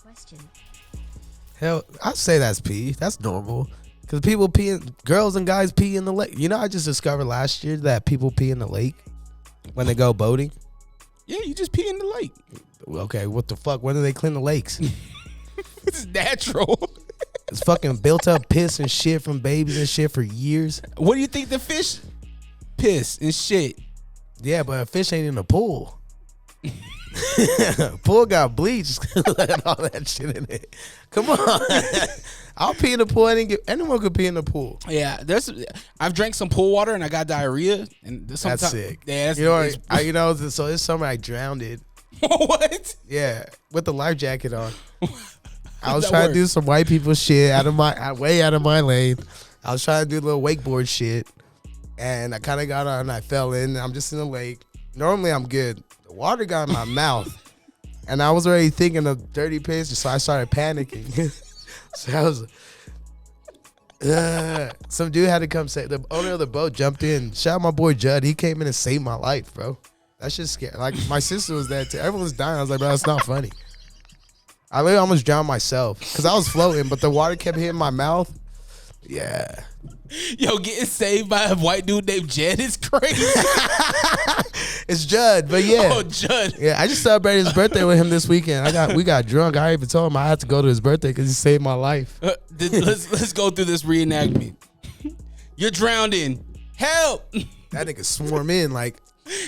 Question. Hell, I say that's P. That's normal. Because people girls and guys pee in the lake. You know, I just discovered last year that people pee in the lake when they go boating. Yeah, you just pee in the lake. Okay, what the fuck? When do they clean the lakes? It's natural. It's fucking built up piss and shit from babies and shit for years. What do you think the fish piss and shit? Yeah, but a fish ain't in the pool. Pool got bleach and all that shit in it. Come on. I'll pee in the pool. Anyone could pee in the pool. Yeah, I've drank some pool water and I got diarrhea. And That's sick. Yeah, So this summer I drowned it. What? Yeah, with the life jacket on. I was trying to do some white people shit way out of my lane. I was trying to do a little wakeboard shit, and I kind of got on and I fell in. I'm just in the lake. Normally I'm good. The water got in my mouth, and I was already thinking of dirty piss, so I started panicking. So I was, some dude had to come say. The owner of the boat jumped in. Shout out my boy Judd. He came in and saved my life, bro. That shit's scary. Like my sister was there too. Everyone was dying. I was like, bro, it's not funny. I literally almost drowned myself because I was floating, but the water kept hitting my mouth. Yeah. Yo, getting saved by a white dude named Jed is crazy. It's Judd, but yeah. Oh, Judd. Yeah, I just celebrated his birthday with him this weekend. We got drunk. I even told him I had to go to his birthday because he saved my life. Let's go through this reenactment. You're drowning. Help! That nigga swarm in like.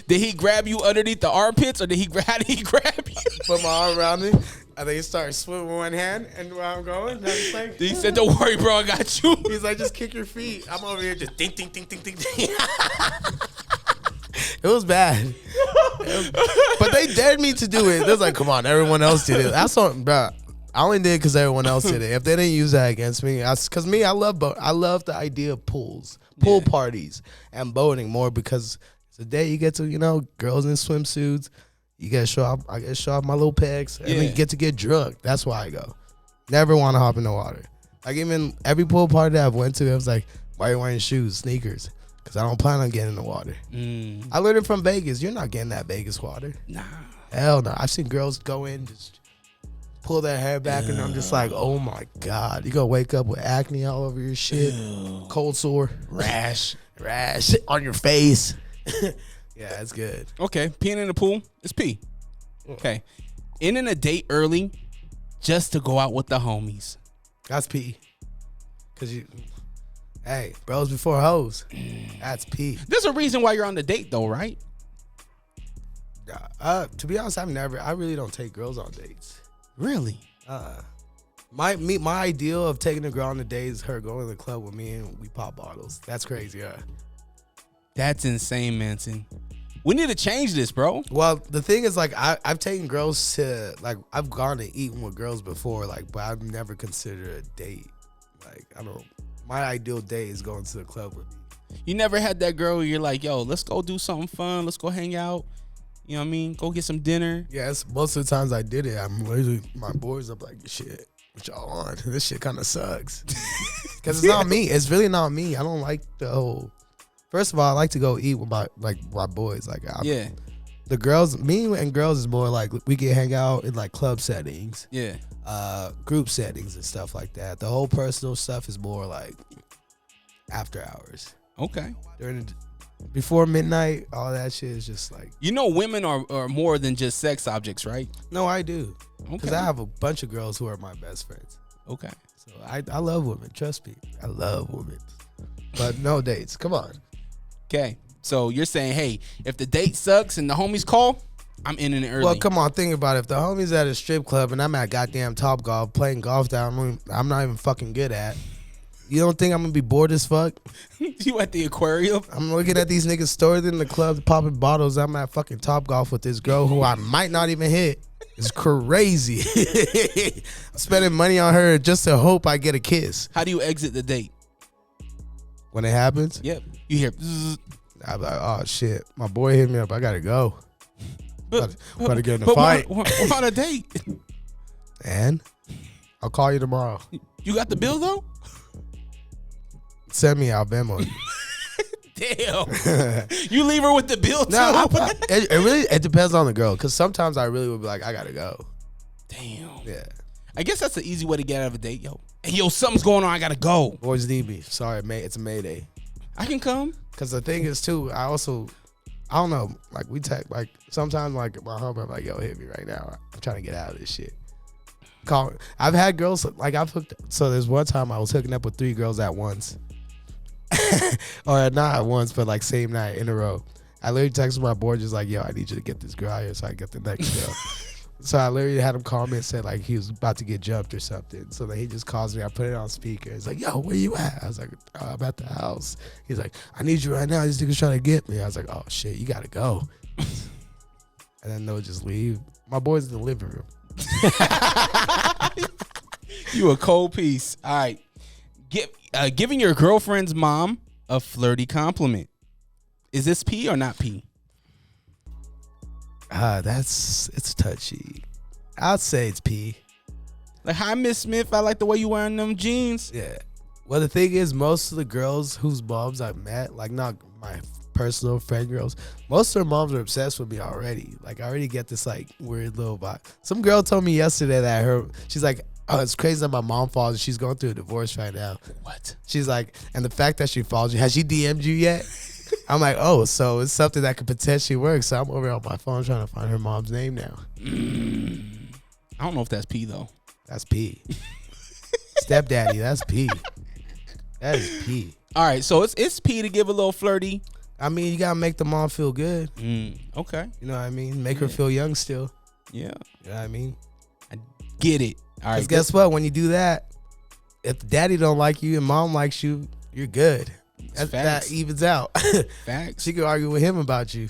Did he grab you underneath the armpits, or how did he grab you? Put my arm around him. And then he started swimming with one hand, and where I'm going, like, he said, "Don't worry, bro, I got you." He's like, "Just kick your feet." I'm over here just ding, ding, ding, ding, ding, ding. It was bad, but they dared me to do it. They was like, "Come on, everyone else did it." That's something, bro. I only did it because everyone else did it. If they didn't use that against me, because me, I love boat. I love the idea of pool parties, and boating more because it's a day you get to, girls in swimsuits. You get to show off. I get to show off my little pecs, and we get to get drunk. That's why I go. Never want to hop in the water. Like even every pool party that I've went to, I was like, "Why are you wearing shoes, sneakers?" Because I don't plan on getting in the water. I learned it from Vegas. You're not getting that Vegas water. Nah. Hell no. I've seen girls go in, just pull their hair back, and I'm just like, oh my God. You're going to wake up with acne all over your shit. Cold sore. Rash on your face. Yeah, it's good. Okay, peeing in the pool is pee. Okay. Ending a date early just to go out with the homies. That's pee. Because bros before hoes. That's pee. There's a reason why you're on the date though, right? To be honest, I really don't take girls on dates. Really? My ideal of taking a girl on a date is her going to the club with me and we pop bottles. That's crazy, yeah. That's insane, Manson. We need to change this, bro. Well, the thing is, like, I've taken girls to, like, I've gone to eat with girls before, like, but I've never considered a date. Like, my ideal date is going to the club with me. You never had that girl where you're like, yo, let's go do something fun. Let's go hang out. You know what I mean? Go get some dinner. Yes, most of the times I did it. I'm literally, my boys up like, shit, what y'all on? This shit kind of sucks. Because it's not me. It's really not me. I don't like the whole... First of all, I like to go eat with my boys. Like, the girls, me and girls is more like we can hang out in like club settings, group settings and stuff like that. The whole personal stuff is more like after hours. Okay. Before midnight, all that shit is just like. Women are more than just sex objects, right? No, I do. Because Okay. I have a bunch of girls who are my best friends. Okay. So I love women. Trust me, I love women. But no dates. Come on. Okay, so you're saying, hey, if the date sucks and the homies call, I'm in it early. Well, come on, think about it. If the homies at a strip club and I'm at goddamn Top Golf playing golf that I'm not even fucking good at, you don't think I'm gonna be bored as fuck? You at the aquarium? I'm looking at these niggas stored in the club popping bottles. I'm at fucking Top Golf with this girl who I might not even hit. It's crazy. I'm spending money on her just to hope I get a kiss. How do you exit the date? When it happens? Yep. You hear bzzz. I'm like, oh shit, my boy hit me up. I gotta go. About to get in a But fight. we're on a date. And I'll call you tomorrow. You got the bill though? Send me out Venmo. Damn. You leave her with the bill too? No, it depends on the girl. Because sometimes I really would be like, I gotta go. Damn. Yeah. I guess that's the easy way to get out of a date, yo. Hey, yo, something's going on. I gotta go. Boys need me. Sorry, mate. It's a Mayday. I can come. Because the thing is, too, I don't know. Like, sometimes, like, my homie, I'm like, yo, hit me right now. I'm trying to get out of this shit. I've had girls like I've hooked. So there's one time I was hooking up with 3 girls at once, or not at once, but like same night in a row. I literally texted my boy just like, yo, I need you to get this girl out here so I get the next girl. So I literally had him call me and said like he was about to get jumped or something. So then he just calls me. I put it on speaker. He's like, yo, where you at? I was like, I'm at the house. He's like, I need you right now. These niggas trying to get me. I was like, oh shit, you gotta go. And then they'll just leave. My boy's in the living room. You a cold piece. All right. Giving your girlfriend's mom a flirty compliment. Is this P or not P? It's touchy. I'd say it's P. Like, hi, Miss Smith. I like the way you wearing them jeans. Yeah. Well, the thing is, most of the girls whose moms I've met, like not my personal friend girls, most of their moms are obsessed with me already. Like, I already get this like weird little vibe. Some girl told me yesterday that she's like, oh, it's crazy that my mom follows you. She's going through a divorce right now. What? She's like, and the fact that she follows you, has she DM'd you yet? I'm like, oh, so it's something that could potentially work. So I'm over on my phone trying to find her mom's name now. I don't know if that's P though. That's P. Stepdaddy, that's P. That is P. All right, so it's P to give a little flirty. I mean, you gotta make the mom feel good. Okay. You know what I mean? Make her feel young still. Yeah. You know what I mean? I get it. All right. Because guess what? When you do that, if daddy don't like you and mom likes you, you're good. That evens out. Facts. She could argue with him about you.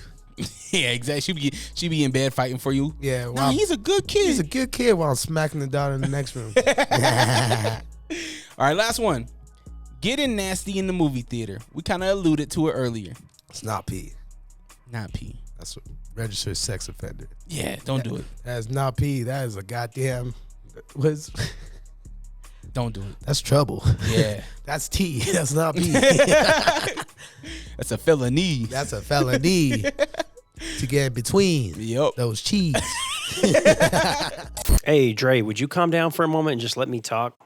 Yeah, exactly. She be in bed fighting for you. Yeah. Nah, he's a good kid. He's a good kid while I'm smacking the daughter in the next room. All right, last one. Getting nasty in the movie theater. We kind of alluded to it earlier. It's not P. Not P. That's a registered sex offender. Yeah, don't do it. That is not P. That is a goddamn... Don't do it. That's trouble. Yeah. That's T. That's not P. That's a felony. That's a felony. To get in between those cheese. Hey, Dre, would you calm down for a moment and just let me talk?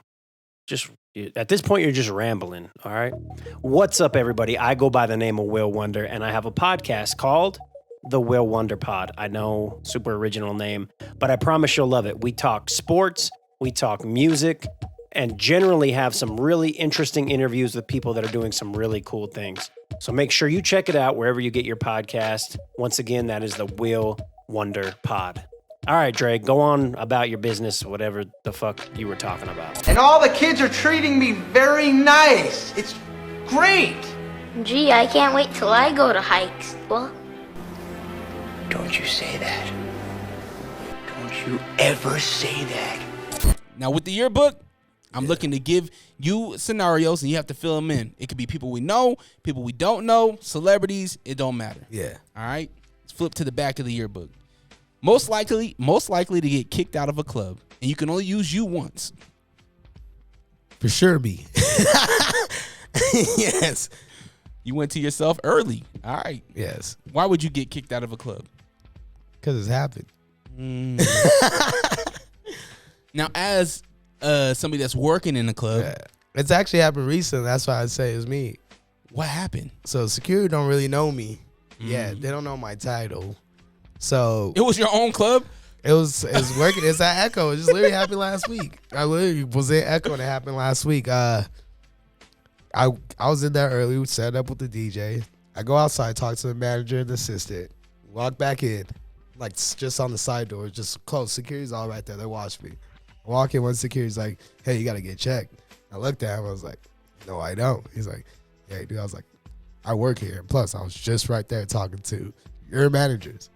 Just at this point, you're just rambling, all right? What's up, everybody? I go by the name of Will Wonder, and I have a podcast called The Will Wonder Pod. I know, super original name, but I promise you'll love it. We talk sports, we talk music, and generally have some really interesting interviews with people that are doing some really cool things. So make sure you check it out wherever you get your podcast. Once again, that is the Will Wonder Pod. All right, Dre, go on about your business, whatever the fuck you were talking about. And all the kids are treating me very nice. It's great. Gee, I can't wait till I go to high school. Don't you say that. Don't you ever say that. Now, with the yearbook, I'm looking to give you scenarios, and you have to fill them in. It could be people we know, people we don't know, celebrities. It don't matter. Yeah. All right? Let's flip to the back of the yearbook. Most likely to get kicked out of a club, and you can only use you once. For sure, B. Yes. You went to yourself early. All right. Yes. Why would you get kicked out of a club? Because it's happened. Now, as somebody that's working in the club, it's actually happened recently. That's why I say it's me. What happened? So security don't really know me. Yeah, they don't know my title. So it was your own club? It was working. It's at Echo. It just literally happened last week. I literally was in Echo and it happened last week. I was in there early, set up with the DJ. I go outside, talk to the manager and the assistant, walk back in, like just on the side door, just close. Security's all right there. They watch me. I walk in, one security's like, hey, you got to get checked. I looked at him. I was like, no, I don't. He's like, yeah, dude. I was like, I work here. And plus, I was just right there talking to your managers.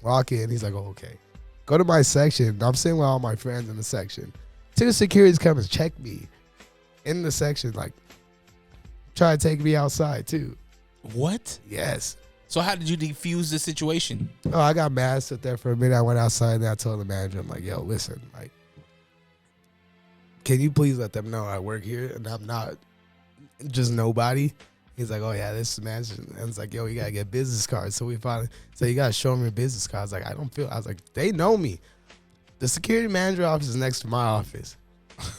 Walk in. He's like, oh, okay. Go to my section. I'm sitting with all my friends in the section. Two securities come and check me in the section, like, try to take me outside, too. What? Yes. So how did you defuse the situation? Oh, I got mad, sit there for a minute. I went outside and I told the manager, I'm like, yo, listen, like, can you please let them know I work here and I'm not just nobody? He's like, oh, yeah, this is manager. And it's like, yo, you got to get business cards. So we finally, you got to show me a business card. I was like, I was like, they know me. The security manager office is next to my office.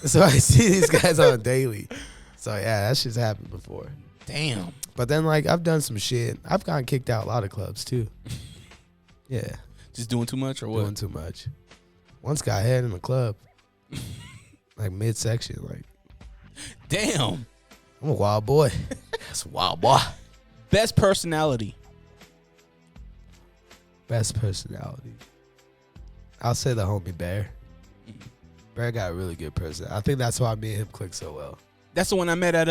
So I see these guys on a daily. So, yeah, that shit's happened before. Damn. But then, like, I've done some shit. I've gotten kicked out a lot of clubs, too. Yeah. Just doing too much or what? Doing too much. Once got head in the club. Like midsection. Like, Damn. I'm a wild boy. That's a wild boy. Best personality. Best personality. I'll say the homie Bear. Bear got a really good person. I think that's why me and him click so well. That's the one I met at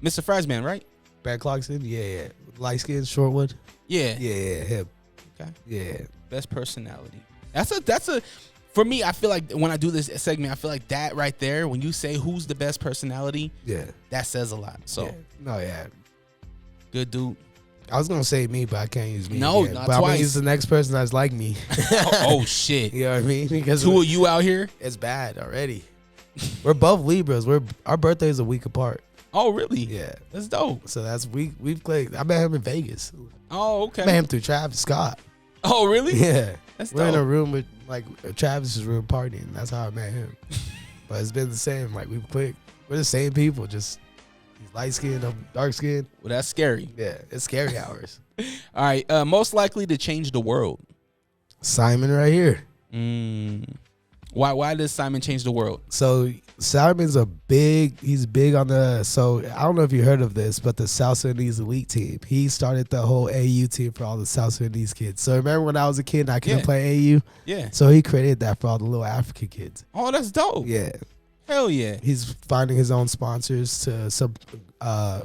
Mr. Fry's Man, right? Bear Clarkson? Yeah. Light skin, Shortwood? Yeah. Yeah, him. Okay. Yeah. Best personality. That's a for me, I feel like when I do this segment, I feel like that right there, when you say who's the best personality, that says a lot. So good dude. I was gonna say me, but I can't use me. No, again. not but twice. I'm gonna use the next person that's like me. Oh shit. You know what I mean? Because two of you out here? It's bad already. We're both Libras. Our birthday's a week apart. Oh really? Yeah. That's dope. So that's we've played. I met him in Vegas. Oh, okay. I met him through Travis Scott. Oh really? Yeah. That's We're dope. in a room with like Travis's room partying. That's how I met him. But it's been the same. Like we've clicked. We're the same people. Just he's light skinned, I'm dark skinned. Well, that's scary. Yeah, it's scary hours. All right. Most likely to change the world. Simon right here. Why does Simon change the world? So Simon's he's big on so I don't know if you heard of this, but the South Sudanese elite team. He started the whole AU team for all the South Sudanese kids. So remember when I was a kid and I couldn't play AU? Yeah. So he created that for all the little African kids. Oh, that's dope. Yeah. Hell yeah. He's finding his own sponsors to some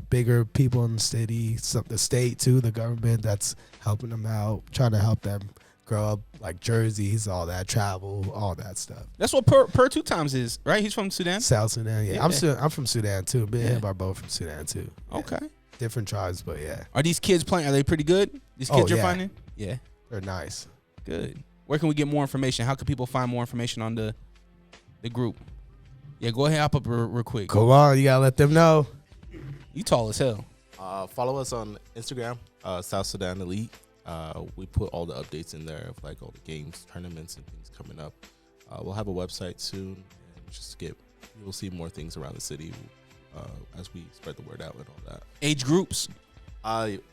bigger people in the city, the state too, the government that's helping them out, trying to help them grow up, like jerseys, all that, travel, all that stuff. That's what Per 2 Times is, right? He's from Sudan? South Sudan, yeah. I'm from Sudan too. Me and him are both from Sudan too. Okay. Different tribes, but yeah. Are these kids playing? Are they pretty good? These kids you're finding? Yeah. They're nice. Good. Where can we get more information? How can people find more information on the group? Yeah, go ahead, hop up real quick. Come on, you gotta let them know. You tall as hell. Follow us on Instagram, South Sudan Elite. We put all the updates in there of like all the games, tournaments, and things coming up. We'll have a website soon, and you'll see more things around the city as we spread the word out and all that. Age groups?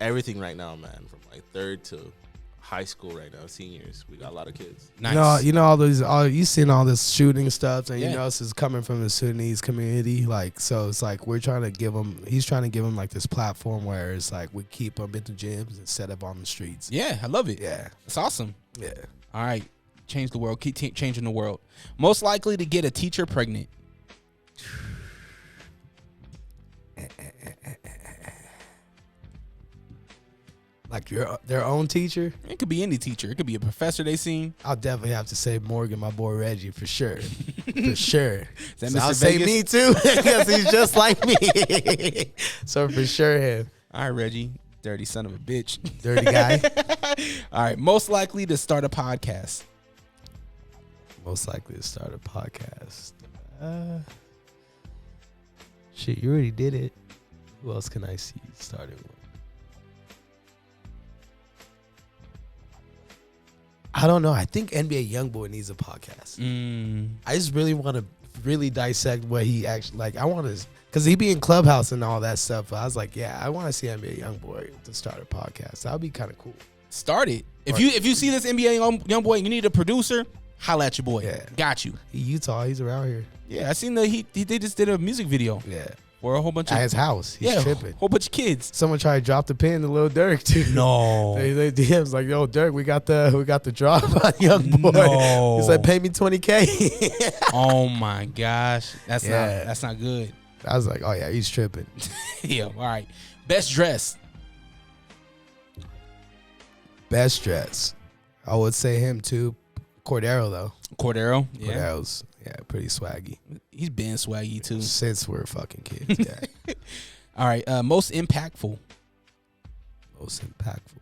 Everything right now, man, from like third to high school right now, seniors. We got a lot of kids. Nice. You know you've seen all this shooting stuff, and you know this is coming from the Sudanese community. Like, so it's like he's trying to give him like this platform where it's like we keep them in the gyms instead of on the streets. Yeah, I love it. Yeah, it's awesome. Yeah. All right, change the world. Keep changing the world. Most likely to get a teacher pregnant. Like their own teacher? It could be any teacher. It could be a professor they seen. I'll definitely have to say Morgan, my boy Reggie, for sure. For sure. That So Mr. I'll say Vegas? me too, because he's just like me. So for sure him. All right, Reggie. Dirty son of a bitch. Dirty guy. All right. Most likely to start a podcast. Most likely to start a podcast. Shit, you already did it. Who else can I see starting with? I don't know. I think NBA YoungBoy needs a podcast. I just really want to really dissect what he actually like. I want to, because he be in Clubhouse and all that stuff. But I was like, yeah, I want to see NBA YoungBoy to start a podcast. That would be kind of cool. Start it. If you see this NBA YoungBoy and you need a producer, holla at your boy. Yeah. Got you. He Utah. He's around here. Yeah, I seen they just did a music video. Yeah. For a whole bunch of at his house. He's tripping. Whole bunch of kids. Someone tried to drop the pin to Lil Durk too. No. They DMs like, yo, Durk, we got the drop on young boy. No. He's like, pay me $20K. Oh my gosh. That's not good. I was like, oh yeah, he's tripping. Yeah, all right. Best dress. Best dress. I would say him too. Cordero though. Cordero? Yeah. Cordero's pretty swaggy. He's been swaggy too. Since we're fucking kids, yeah. All right. Most impactful. Most impactful.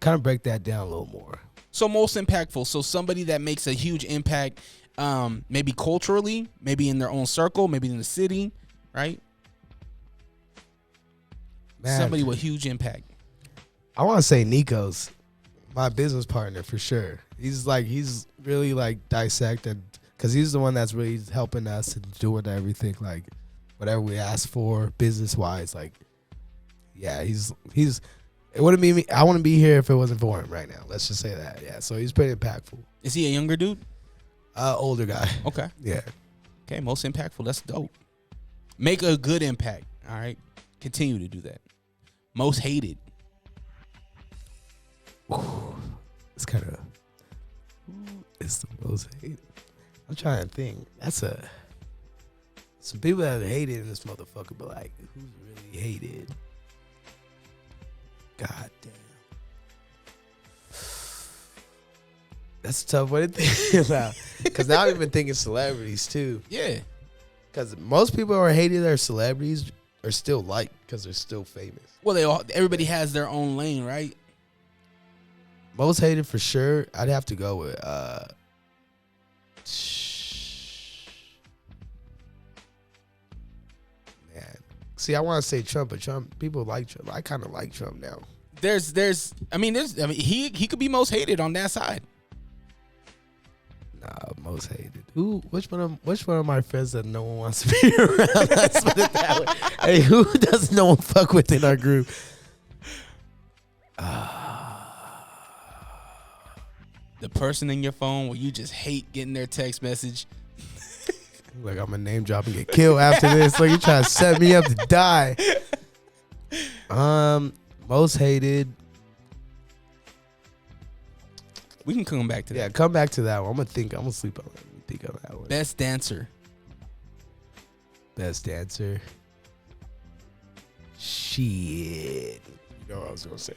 Kind of break that down a little more. So most impactful. So somebody that makes a huge impact, maybe culturally, maybe in their own circle, maybe in the city, right? Man, Somebody with huge impact. I want to say Nico's my business partner for sure. He's really like dissected, because he's the one that's really helping us and doing everything, like whatever we ask for business wise. Like, yeah, he's it wouldn't be me. I wouldn't be here if it wasn't for him right now. Let's just say that. Yeah, so he's pretty impactful. Is he a younger dude? Older guy. Okay. Yeah. Okay, most impactful. That's dope. Make a good impact. All right. Continue to do that. Most hated. It's kind of. It's the most hated. I'm trying to think. Some people that hated in this motherfucker, but like, who's really hated? God damn. That's a tough way to think about. Because now I'm even thinking celebrities too. Yeah. Because most people who are hated are celebrities are still liked because they're still famous. Well, everybody has their own lane, right? Most hated for sure. I'd have to go with man. See, I want to say Trump, but Trump, people like Trump. I kind of like Trump now. He could be most hated on that side. Nah, most hated. Which one of my friends that no one wants to be around? Let's put it that way. Hey, who does no one fuck with in our group? The person in your phone where you just hate getting their text message. Like, I'm a name drop and get killed after this. Like, you trying to set me up to die. Most hated. We can come back to that. Yeah, come back to that one. I'm gonna sleep on it. Think on that one. Best dancer. Best dancer. Shit. You know what I was gonna say.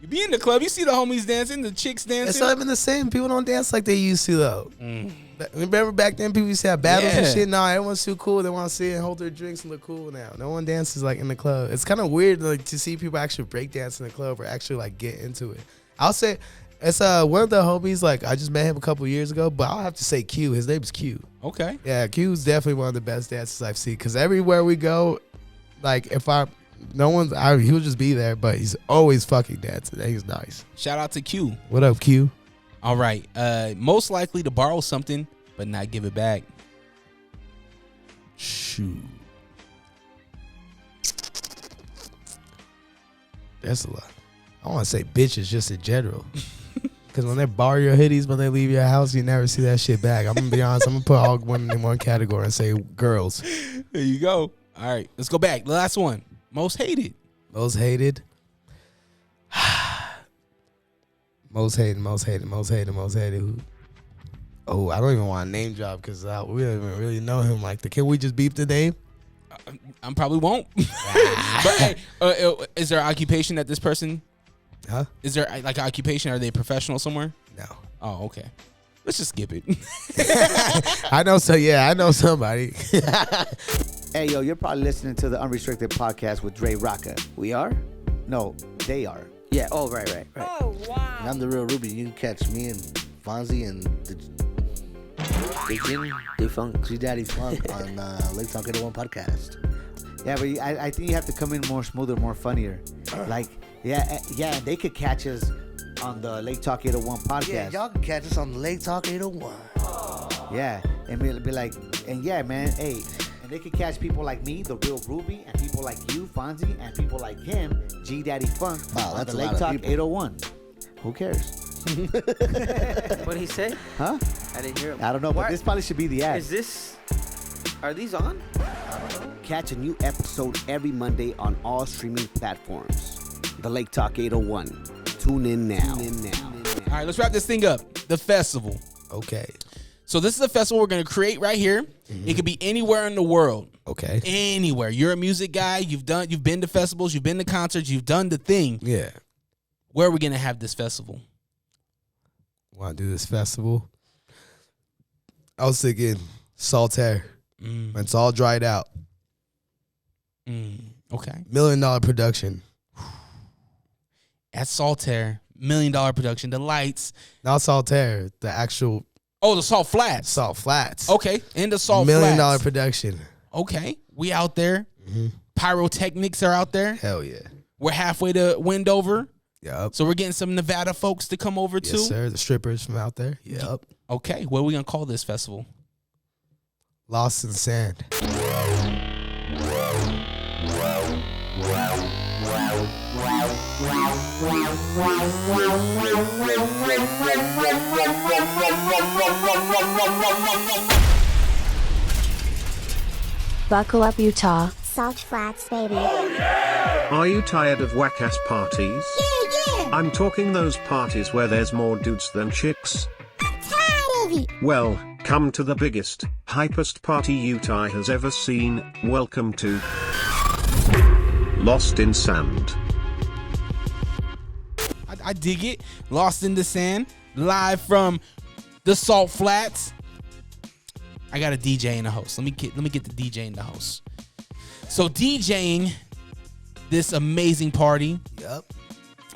You be in the club, you see the homies dancing, the chicks dancing. It's not even the same. People don't dance like they used to though. Remember back then people used to have battles and shit? No, everyone's too cool. They want to sit and hold their drinks and look cool now. No one dances like in the club. It's kind of weird like to see people actually break dance in the club or actually like get into it. I'll say it's one of the homies, like I just met him a couple years ago, but I'll have to say Q. His name's Q. Okay. Yeah, Q's definitely one of the best dancers I've seen because everywhere we go, like he'll just be there, but he's always fucking dancing. He's nice. Shout out to Q. What up, Q? All right. Most likely to borrow something, but not give it back. Shoot. That's a lot. I want to say bitches just in general. Because when they borrow your hoodies, when they leave your house, you never see that shit back. I'm going to be honest. I'm going to put all one in one category and say girls. There you go. All right. Let's go back. The last one. Most hated. Most hated. Most hated. Oh, I don't even want to name drop because we don't even really know him like that. Can we just beep the name? I probably won't. But hey, is there an occupation that this person? Huh? Is there like an occupation? Are they professional somewhere? No. Oh, okay. Let's just skip it. I know somebody. Hey, yo, you're probably listening to the Unrestricted Podcast with DreRawka. We are? No, they are. Yeah, oh, right. Oh, wow. And I'm the real Ruby. You can catch me and Fonzie and G Daddy Funk on Lake Talk 801 Podcast. Yeah, but I think you have to come in more smoother, more funnier. Like, yeah, they could catch us on the Lake Talk 801 Podcast. Yeah, y'all can catch us on the Lake Talk 801. Yeah, and be like, and yeah, man, hey. And they could catch people like me, the real Ruby, and people like you, Fonzie, and people like him, G Daddy Funk, on the Lake Talk 801. Who cares? What did he say? Huh? I didn't hear him. I don't know, but this probably should be the ad. Are these on? Catch a new episode every Monday on all streaming platforms. The Lake Talk 801. Tune in now. All right, let's wrap this thing up. The festival. Okay. So this is a festival we're going to create right here. Mm-hmm. It could be anywhere in the world. Okay. Anywhere. You're a music guy. You've been to festivals. You've been to concerts. You've done the thing. Yeah. Where are we going to have this festival? Want to do this festival? I was thinking Saltaire. When it's all dried out. Okay. $1 million production. At Saltaire, $1 million production. The lights. Not Saltaire. The actual. Oh, the Salt Flats. Salt Flats. Okay. In the Salt $1 million Flats. production. Okay. We out there. Mm-hmm. Pyrotechnics are out there. Hell yeah. We're halfway to Wendover. Yep. So we're getting some Nevada folks to come over too. Yes, sir. The strippers from out there. Yep. Okay. What are we going to call this festival? Lost in Sand. Buckle up, Utah. Salt Flats, baby. Are you tired of whack-ass parties? Yeah. I'm talking those parties where there's more dudes than chicks. I'm tired of it. Well, come to the biggest, hypest party Utah has ever seen. Welcome to Lost in Sand. I dig it. Lost in the Sand, live from the Salt Flats. I got a DJ in the house. Let me get the DJ in the house. So DJing this amazing party. Yep.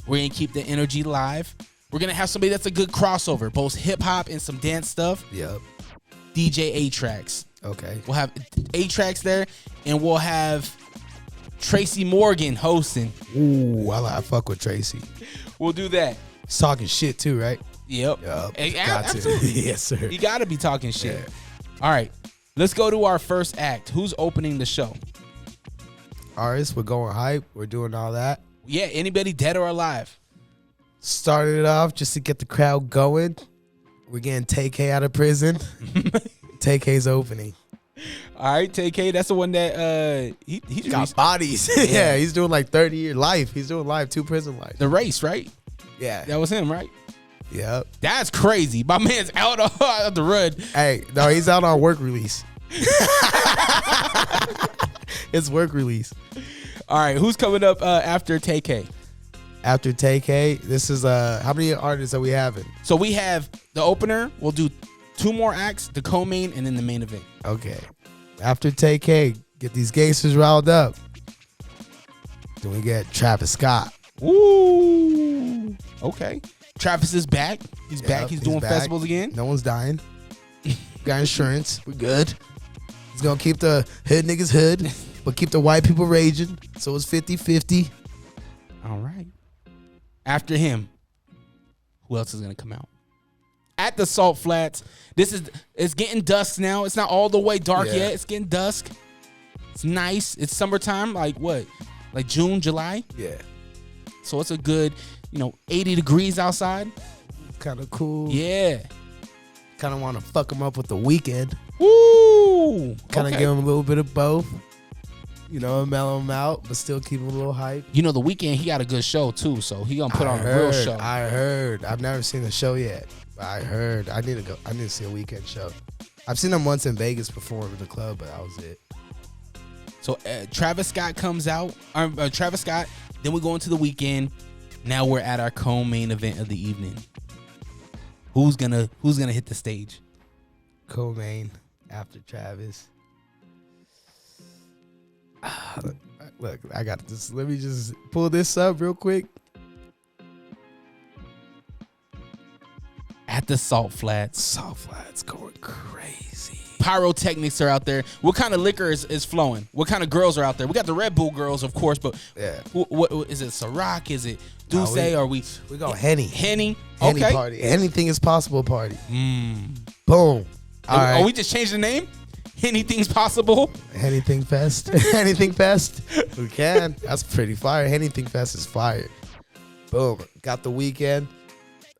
We're gonna keep the energy live. We're gonna have somebody that's a good crossover, both hip hop and some dance stuff. Yep. DJ A-Tracks. Okay. We'll have A-Tracks there, and we'll have Tracy Morgan hosting. Ooh, I fuck with Tracy. We'll do that. He's talking shit too, right? Yep. Got to. Absolutely. Yes, sir. You gotta be talking shit. Yeah. All right. Let's go to our first act. Who's opening the show? Artists, we're going hype. We're doing all that. Yeah, anybody dead or alive? Started it off just to get the crowd going. We're getting TK out of prison. TK's opening. All right, TK, that's the one that he's got bodies. Yeah, he's doing like 30-year life. He's doing life, 2 prison life. The Race, right? Yeah. That was him, right? Yep. That's crazy. My man's out of the run. Hey, no, he's out on work release. It's work release. All right, who's coming up after TK? After TK, this is how many artists are we having? So we have the opener. We'll do 2 more acts, the co-main, and then the main event. Okay. After TK, get these gangsters riled up. Then we get Travis Scott. Woo! Okay. Travis is back. He's back. He's doing back. festivals again. No one's dying. Got insurance. We're good. He's going to keep the hood niggas hood, but keep the white people raging. So it's 50-50. All right. After him, who else is going to come out? At the Salt Flats. It's getting dusk now. It's not all the way dark yet. It's getting dusk. It's nice. It's summertime. Like what? Like June, July? Yeah. So it's a good, 80 degrees outside. Kind of cool. Yeah. Kind of want to fuck him up with the weekend. Woo! Kind of give him a little bit of both. Mellow him out, but still keep him a little hype. The weekend, he got a good show too, so he gonna put on a real show. I heard. I've never seen the show yet, but I heard. I need to go. I need to see a weekend show. I've seen him once in Vegas perform in the club, but that was it. So Travis Scott comes out. Travis Scott. Then we go into the weekend. Now we're at our co-main event of the evening. Who's gonna hit the stage? Co-main after Travis. Look, I got this. Let me just pull this up real quick. At the Salt Flats. Salt Flats going crazy. Pyrotechnics are out there. What kind of liquor is flowing? What kind of girls are out there? We got the Red Bull girls, of course, but what is it? Ciroc? Is it Douce? Are we go Henny? Henny. Henny Okay. party. Anything is possible party. Boom. All right. Oh, we just changed the name? Anything's possible? Anything Fest. Anything Fest. We can. That's pretty fire. Anything Fest is fire. Boom. Got the weekend.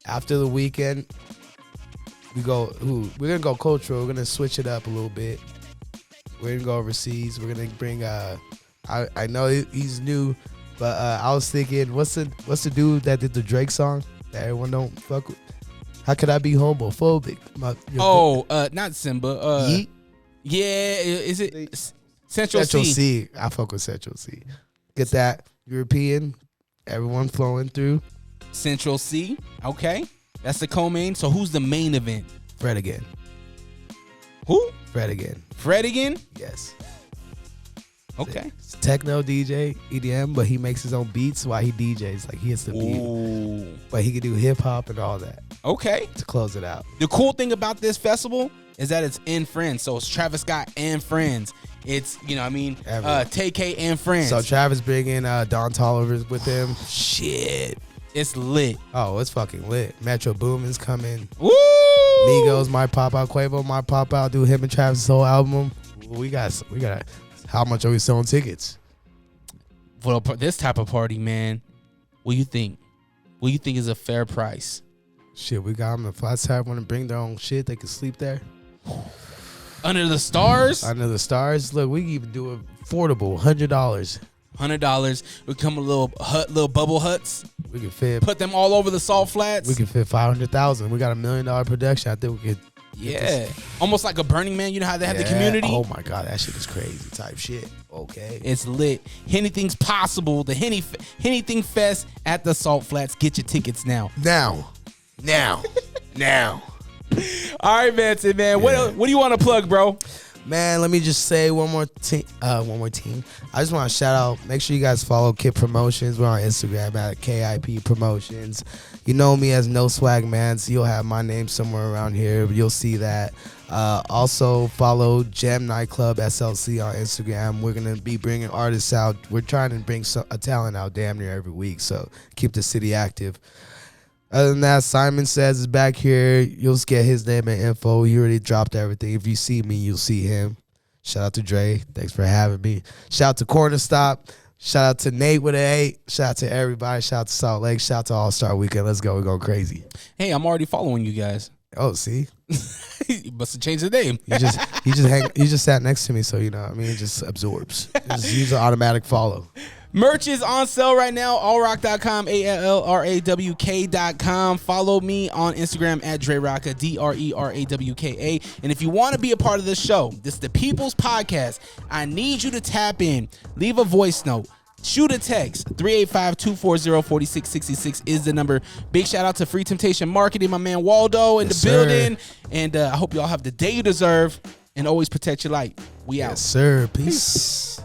After the weekend, we're gonna go cultural. We're gonna switch it up a little bit. We're gonna go overseas. We're gonna bring I know he's new, but I was thinking, what's the dude that did the Drake song that everyone don't fuck with? How could I be homophobic? Not Simba. Yeet? Yeah, is it Central C? I fuck with Central C. Get that European, everyone flowing through. Central C. Okay. That's the co-main. So who's the main event? Fred again. Who? Fred again. Fred again? Yes. Okay. It's techno DJ, EDM, but he makes his own beats while he DJs. Like he hits the beat. But he can do hip hop and all that. Okay. To close it out. The cool thing about this festival is that it's in Friends. So it's Travis Scott and Friends. It's, TK and Friends. So Travis bringing Don Tolliver with him. Shit. It's lit. Oh, it's fucking lit. Metro Boomin's coming. Woo! Migos might pop out. Quavo might pop out. Do him and Travis' whole album. We got. How much are we selling tickets? for this type of party, man, what do you think? What do you think is a fair price? Shit, we got them. If I have want to bring their own shit, they can sleep there. Under the stars? Under the stars. Look, we can even do it affordable. $100. $100. We come a little bubble huts. We can fit. Put them all over the salt flats. We can fit 500,000. We got $1 million production. I think we could. Yeah, almost like a Burning Man. You know how they have the community? Oh my God, that shit is crazy type shit. Okay. It's lit. Anything's possible. The Anything Fest at the Salt Flats. Get your tickets now. Now. All right, Manson, man. What do you want to plug, bro? Man, let me just say one more team. I just want to shout out. Make sure you guys follow Kip Promotions. We're on Instagram at KIP Promotions. You know me as No Swag Man, so you'll have my name somewhere around here. You'll see that. Also follow Gem Nightclub SLC on Instagram. We're gonna be bringing artists out. We're trying to bring a talent out damn near every week. So keep the city active. Other than that, Simon Says is back here. You'll get his name and info. He already dropped everything. If you see me, you'll see him. Shout out to Dre. Thanks for having me. Shout out to Corner Stop. Shout out to Nate with an 8. Shout out to everybody. Shout out to Salt Lake. Shout out to All-Star Weekend. Let's go. We're going crazy. Hey, I'm already following you guys. Oh, see? You must have changed the name. He just sat next to me, so you know what I mean? It just absorbs. Just use an automatic follow. Merch is on sale right now. Allrock.com, ALLRAWK.com. Follow me on Instagram at DreRawka, DRERAWKA. And if you want to be a part of the show, this is the People's Podcast. I need you to tap in. Leave a voice note. Shoot a text. 385-240-4666 is the number. Big shout out to Free Temptation Marketing, my man Waldo in the building. And I hope y'all have the day you deserve. And always protect your light. We out. Yes, sir. Peace.